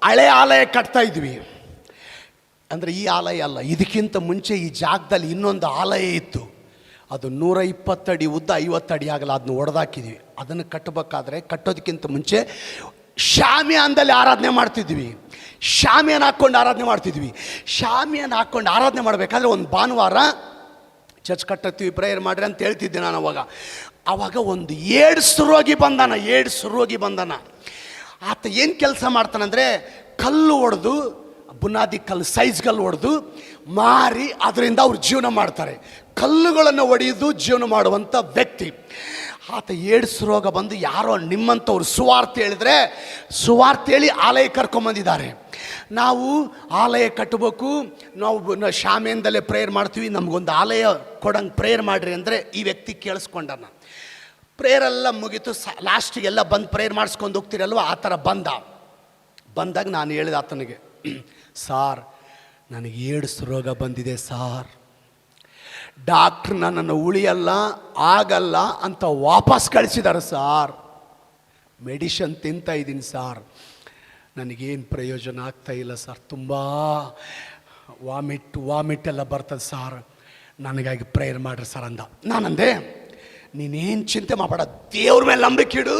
[SPEAKER 1] ಹಳೆ ಆಲಯ ಕಟ್ತಾ ಇದ್ವಿ. ಅಂದರೆ ಈ ಆಲಯ ಅಲ್ಲ, ಇದಕ್ಕಿಂತ ಮುಂಚೆ ಈ ಜಾಗದಲ್ಲಿ ಇನ್ನೊಂದು ಆಲಯ ಇತ್ತು. ಅದು 120 ಅಡಿ ಉದ್ದ, 50 ಅಡಿ ಆಗಲ್ಲ. ಅದನ್ನ ಒಡೆದಾಕಿದ್ವಿ. ಅದನ್ನು ಕಟ್ಟಬೇಕಾದ್ರೆ ಕಟ್ಟೋದಕ್ಕಿಂತ ಮುಂಚೆ ಶಾಮಿಯಾನದಲ್ಲಿ ಆರಾಧನೆ ಮಾಡ್ತಿದ್ವಿ. ಶಾಮಿಯಾನ ಹಾಕ್ಕೊಂಡು ಆರಾಧನೆ ಮಾಡ್ತಿದ್ವಿ. ಶಾಮಿಯಾನ ಹಾಕ್ಕೊಂಡು ಆರಾಧನೆ ಮಾಡಬೇಕಾದ್ರೆ ಒಂದು ಭಾನುವಾರ ಚರ್ಚ್ ಕಟ್ಟತ್ತೀವಿ, ಪ್ರೇಯರ್ ಮಾಡ್ರಿ ಅಂತ ಹೇಳ್ತಿದ್ದೆ ನಾನು. ಆವಾಗ ಒಂದು ಏಡ್ಸ್ ರೋಗಿ ಬಂದಾನ. ಆತ ಏನು ಕೆಲಸ ಮಾಡ್ತಾನಂದರೆ, ಕಲ್ಲು ಹೊಡೆದು, ಬುನಾದಿ ಕಲ್ಲು, ಸೈಜ್ ಕಲ್ಲು ಹೊಡೆದು ಮಾರಿ ಅದರಿಂದ ಅವ್ರು ಜೀವನ ಮಾಡ್ತಾರೆ. ಕಲ್ಲುಗಳನ್ನು ಒಡೆಯೋದು ಜೀವನ ಮಾಡುವಂಥ ವ್ಯಕ್ತಿ. ಆತ ಏಡ್ಸ್ ರೋಗ ಬಂದು ಯಾರೋ ನಿಮ್ಮಂಥವ್ರು ಸುವಾರ್ತೆ ಹೇಳಿದ್ರೆ, ಸುವಾರ್ತೆ ಹೇಳಿ ಆಲಯ ಕರ್ಕೊಂಬಂದಿದ್ದಾರೆ. ನಾವು ಆಲಯ ಕಟ್ಟಬೇಕು, ನಾವು ಶಾಮಿಯಾನದಲ್ಲೇ ಪ್ರೇಯರ್ ಮಾಡ್ತೀವಿ, ನಮಗೊಂದು ಆಲಯ ಕೊಡಂಗೆ ಪ್ರೇಯರ್ ಮಾಡಿರಿ ಅಂದರೆ ಈ ವ್ಯಕ್ತಿ ಕೇಳಿಸ್ಕೊಂಡನ. ಪ್ರೇಯರೆಲ್ಲ ಮುಗೀತು, ಲಾಸ್ಟಿಗೆಲ್ಲ ಬಂದು ಪ್ರೇಯರ್ ಮಾಡಿಸ್ಕೊಂಡು ಹೋಗ್ತೀರಲ್ವ, ಆ ಥರ ಬಂದಾಗ ನಾನು ಹೇಳಿದೆ ಆತನಿಗೆ, ಸಾರ್ ನನಗೆ ಏಡ್ಸ್ ರೋಗ ಬಂದಿದೆ ಸಾರ್, ಡಾಕ್ಟ್ರ್ ನನ್ನನ್ನು ಉಳಿಯಲ್ಲ ಆಗಲ್ಲ ಅಂತ ವಾಪಸ್ ಕಳಿಸಿದ್ದಾರೆ ಸಾರ್. ಮೆಡಿಷನ್ ತಿಂತಾ ಇದ್ದೀನಿ ಸಾರ್, ನನಗೇನು ಪ್ರಯೋಜನ ಆಗ್ತಾ ಇಲ್ಲ ಸರ್, ತುಂಬ ವಾಮಿಟ್ ಎಲ್ಲ ಬರ್ತದೆ ಸಾರ್, ನನಗಾಗಿ ಪ್ರೇಯರ್ ಮಾಡಿರಿ ಸರ್ ಅಂದ. ನಾನಂದೆ, ನೀನೇನು ಚಿಂತೆ ಮಾಡಬೇಡ, ದೇವ್ರ ಮೇಲೆ ನಂಬಿಕೆ ಇಡು,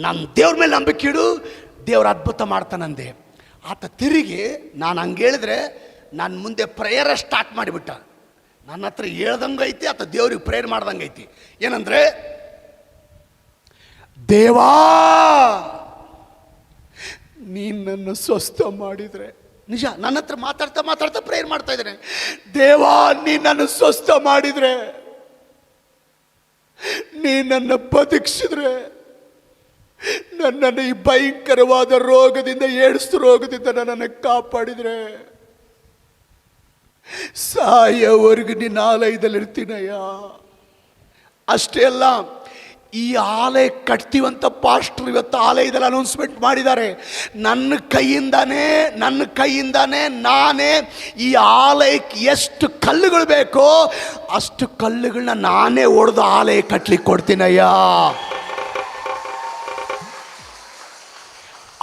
[SPEAKER 1] ನನ್ನ ದೇವ್ರ ಮೇಲೆ ನಂಬಿಕೆ ಇಡು, ದೇವ್ರ ಅದ್ಭುತ ಮಾಡ್ತಾನಂದೆ. ಆತ ತಿರುಗಿ ನಾನು ಹಂಗೆ ಹೇಳಿದ್ರೆ ನನ್ನ ಮುಂದೆ ಪ್ರೇಯರ ಸ್ಟಾರ್ಟ್ ಮಾಡಿಬಿಟ್ಟ. ನನ್ನ ಹತ್ರ ಹೇಳ್ದಂಗೆ ಐತಿ, ಆತ ದೇವ್ರಿಗೆ ಪ್ರೇಯರ್ ಮಾಡ್ದಂಗೆ ಐತಿ. ಏನಂದರೆ, ದೇವಾ ನೀನು ನನ್ನ ಸ್ವಸ್ಥ ಮಾಡಿದರೆ, ನಿಜ ನನ್ನ ಹತ್ರ ಮಾತಾಡ್ತಾ ಪ್ರೇಯರ್ ಮಾಡ್ತಾ ಇದ್ದೇನೆ. ದೇವಾ ನೀನು ನನ್ನ ಸ್ವಸ್ಥ ಮಾಡಿದರೆ, ನೀ ನನ್ನ ಬದುಕಿಸಿದ್ರೆ, ನನ್ನನ್ನು ಈ ಭಯಂಕರವಾದ ರೋಗದಿಂದ, ಏಡ್ಸ್ ರೋಗದಿಂದ ನನ್ನನ್ನು ಕಾಪಾಡಿದರೆ, ಸಾಯವರೆಗೂ ನಿನ್ನ ಆಲಯದಲ್ಲಿ ಇರ್ತೀನಯ್ಯ. ಅಷ್ಟೇ ಅಲ್ಲ, ಈ ಆಲಯ ಕಟ್ತೀವಂತ ಪಾಸ್ಟರ್ ಇವತ್ತು ಆಲಯದಲ್ಲಿ ಅನೌನ್ಸ್ಮೆಂಟ್ ಮಾಡಿದ್ದಾರೆ. ನನ್ನ ಕೈಯಿಂದಾನೇ ನಾನೇ ಈ ಆಲಯಕ್ಕೆ ಎಷ್ಟು ಕಲ್ಲುಗಳು ಬೇಕೋ ಅಷ್ಟು ಕಲ್ಲುಗಳನ್ನ ನಾನೇ ಹೊಡೆದು ಆಲಯ ಕಟ್ಲಿಕ್ಕೆ ಕೊಡ್ತೀನಯ್ಯ.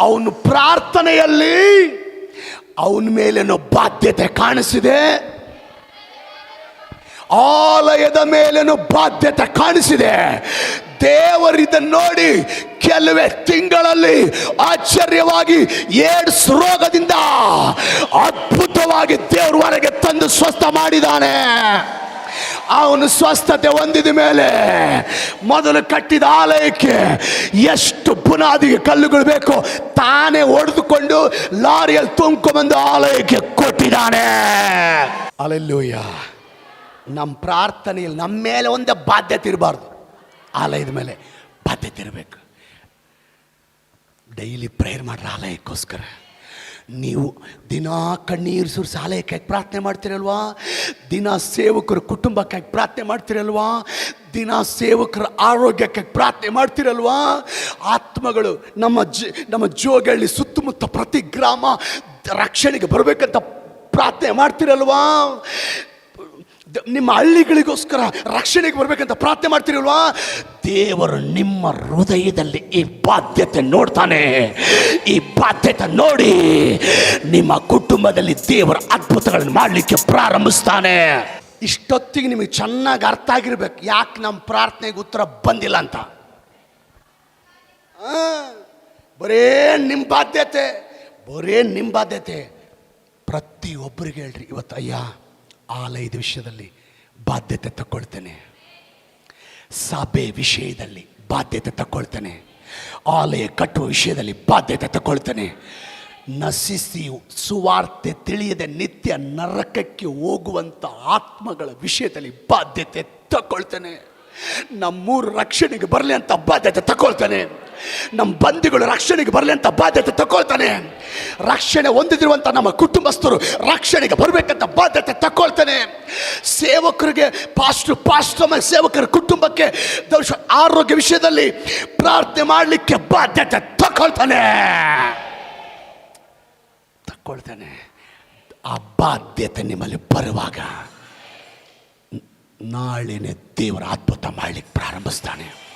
[SPEAKER 1] ಅವನು ಪ್ರಾರ್ಥನೆಯಲ್ಲಿ ಅವನ ಮೇಲೇನೋ ಬಾಧ್ಯತೆ ಕಾಣಿಸಿದೆ, ಆಲಯದ ಮೇಲೇನೋ ಬಾಧ್ಯತೆ ಕಾಣಿಸಿದೆ. ದೇವರಿದನ್ನು ನೋಡಿ ಕೆಲವೇ ತಿಂಗಳಲ್ಲಿ ಆಶ್ಚರ್ಯವಾಗಿ ಏಡ್ಸ್ ರೋಗದಿಂದ ಅದ್ಭುತವಾಗಿ ದೇವರ ಹೊರಗೆ ತಂದು ಸ್ವಸ್ಥ ಮಾಡಿದ್ದಾನೆ. ಅವನು ಸ್ವಸ್ಥತೆ ಹೊಂದಿದ ಮೇಲೆ ಮೊದಲು ಕಟ್ಟಿದ ಆಲಯಕ್ಕೆ ಎಷ್ಟು ಬುನಾದಿಗೆ ಕಲ್ಲುಗಳು ಬೇಕೋ ತಾನೇ ಹೊಡೆದುಕೊಂಡು ಲಾರಿಯಲ್ಲಿ ತುಂಬಿಕೊಂಡು ಆಲಯಕ್ಕೆ ಕೊಟ್ಟಿದ್ದಾನೆ. ಹಲ್ಲೆಲೂಯ. ನಮ್ಮ ಪ್ರಾರ್ಥನೆಯಲ್ಲಿ ನಮ್ಮ ಮೇಲೆ ಒಂದೇ ಬಾಧ್ಯತೆ ಇರಬಾರ್ದು, ಆಲಯದ ಮೇಲೆ ಬಾಧ್ಯತೆ ಇರಬೇಕು. ಡೈಲಿ ಪ್ರೇಯರ್ ಮಾಡ್ರೆ ಆಲಯಕ್ಕೋಸ್ಕರ. ನೀವು ದಿನಾ ಕಣ್ಣೀರು ಸುರಿಸಿ ಆಲಯಕ್ಕಾಗಿ ಪ್ರಾರ್ಥನೆ ಮಾಡ್ತೀರಲ್ವಾ, ದಿನ ಸೇವಕರ ಕುಟುಂಬಕ್ಕಾಗಿ ಪ್ರಾರ್ಥನೆ ಮಾಡ್ತೀರಲ್ವಾ, ದಿನ ಸೇವಕರ ಆರೋಗ್ಯಕ್ಕಾಗಿ ಪ್ರಾರ್ಥನೆ ಮಾಡ್ತೀರಲ್ವಾ, ಆತ್ಮಗಳು ನಮ್ಮ ಜೋಗಳ್ಳಿ ಸುತ್ತಮುತ್ತ ಪ್ರತಿ ಗ್ರಾಮ ರಕ್ಷಣೆಗೆ ಬರಬೇಕಂತ ಪ್ರಾರ್ಥನೆ ಮಾಡ್ತೀರಲ್ವಾ, ನಿಮ್ಮ ಹಳ್ಳಿಗಳಿಗೋಸ್ಕರ ರಕ್ಷಣೆಗೆ ಬರಬೇಕಂತ ಪ್ರಾರ್ಥನೆ ಮಾಡ್ತೀರಲ್ವಾ. ದೇವರು ನಿಮ್ಮ ಹೃದಯದಲ್ಲಿ ಈ ಬಾಧ್ಯತೆ ನೋಡ್ತಾನೆ. ಈ ಬಾಧ್ಯತೆ ನೋಡಿ ನಿಮ್ಮ ಕುಟುಂಬದಲ್ಲಿ ದೇವರ ಅದ್ಭುತಗಳನ್ನು ಮಾಡಲಿಕ್ಕೆ ಪ್ರಾರಂಭಿಸ್ತಾನೆ. ಇಷ್ಟೊತ್ತಿಗೆ ನಿಮಗೆ ಚೆನ್ನಾಗಿ ಅರ್ಥ ಆಗಿರ್ಬೇಕು ಯಾಕೆ ನಮ್ಮ ಪ್ರಾರ್ಥನೆಗೆ ಉತ್ತರ ಬಂದಿಲ್ಲ ಅಂತ. ಬರೇ ನಿಮ್ಮ ಬಾಧ್ಯತೆ ಪ್ರತಿಯೊಬ್ಬರಿಗೆ ಹೇಳ್ರಿ, ಇವತ್ತು ಅಯ್ಯ ಆಲಯದ ವಿಷಯದಲ್ಲಿ ಬಾಧ್ಯತೆ ತಗೊಳ್ತೇನೆ, ಸಭೆ ವಿಷಯದಲ್ಲಿ ಬಾಧ್ಯತೆ ತಗೊಳ್ತೇನೆ, ಆಲಯ ಕಟ್ಟುವ ವಿಷಯದಲ್ಲಿ ಬಾಧ್ಯತೆ ತಗೊಳ್ತೇನೆ, ನಶಿಸಿ ಸುವಾರ್ತೆ ತಿಳಿಯದೆ ನಿತ್ಯ ನರಕಕ್ಕೆ ಹೋಗುವಂಥ ಆತ್ಮಗಳ ವಿಷಯದಲ್ಲಿ ಬಾಧ್ಯತೆ ತಗೊಳ್ತೇನೆ. ನಮ್ಮೂರು ರಕ್ಷಣೆಗೆ ಬರಲಿ ಅಂತ ಬಾಧ್ಯತೆ ತಗೊಳ್ತಾನೆ. ನಮ್ಮ ಬಂಧುಗಳು ರಕ್ಷಣೆಗೆ ಬರಲಿ ಅಂತ ಬಾಧ್ಯತೆ ತಗೊಳ್ತಾನೆ. ರಕ್ಷಣೆ ಹೊಂದಿದಿರುವಂಥ ನಮ್ಮ ಕುಟುಂಬಸ್ಥರು ರಕ್ಷಣೆಗೆ ಬರಬೇಕಂತ ಬಾಧ್ಯತೆ ತಗೊಳ್ತಾನೆ. ಸೇವಕರಿಗೆ ಪಾಸ್ಟರ್ ಸೇವಕರ ಕುಟುಂಬಕ್ಕೆ ಆರೋಗ್ಯ ವಿಷಯದಲ್ಲಿ ಪ್ರಾರ್ಥನೆ ಮಾಡಲಿಕ್ಕೆ ಬಾಧ್ಯತೆ ತಗೊಳ್ತಾನೆ. ಆ ಬಾಧ್ಯತೆ ನಿಮ್ಮಲ್ಲಿ ಬರುವಾಗ ನಾಳೆನೆ ದೇವರ ಅದ್ಭುತ ಮಾಡಲಿಕ್ಕೆ ಪ್ರಾರಂಭಿಸ್ತಾನೆ.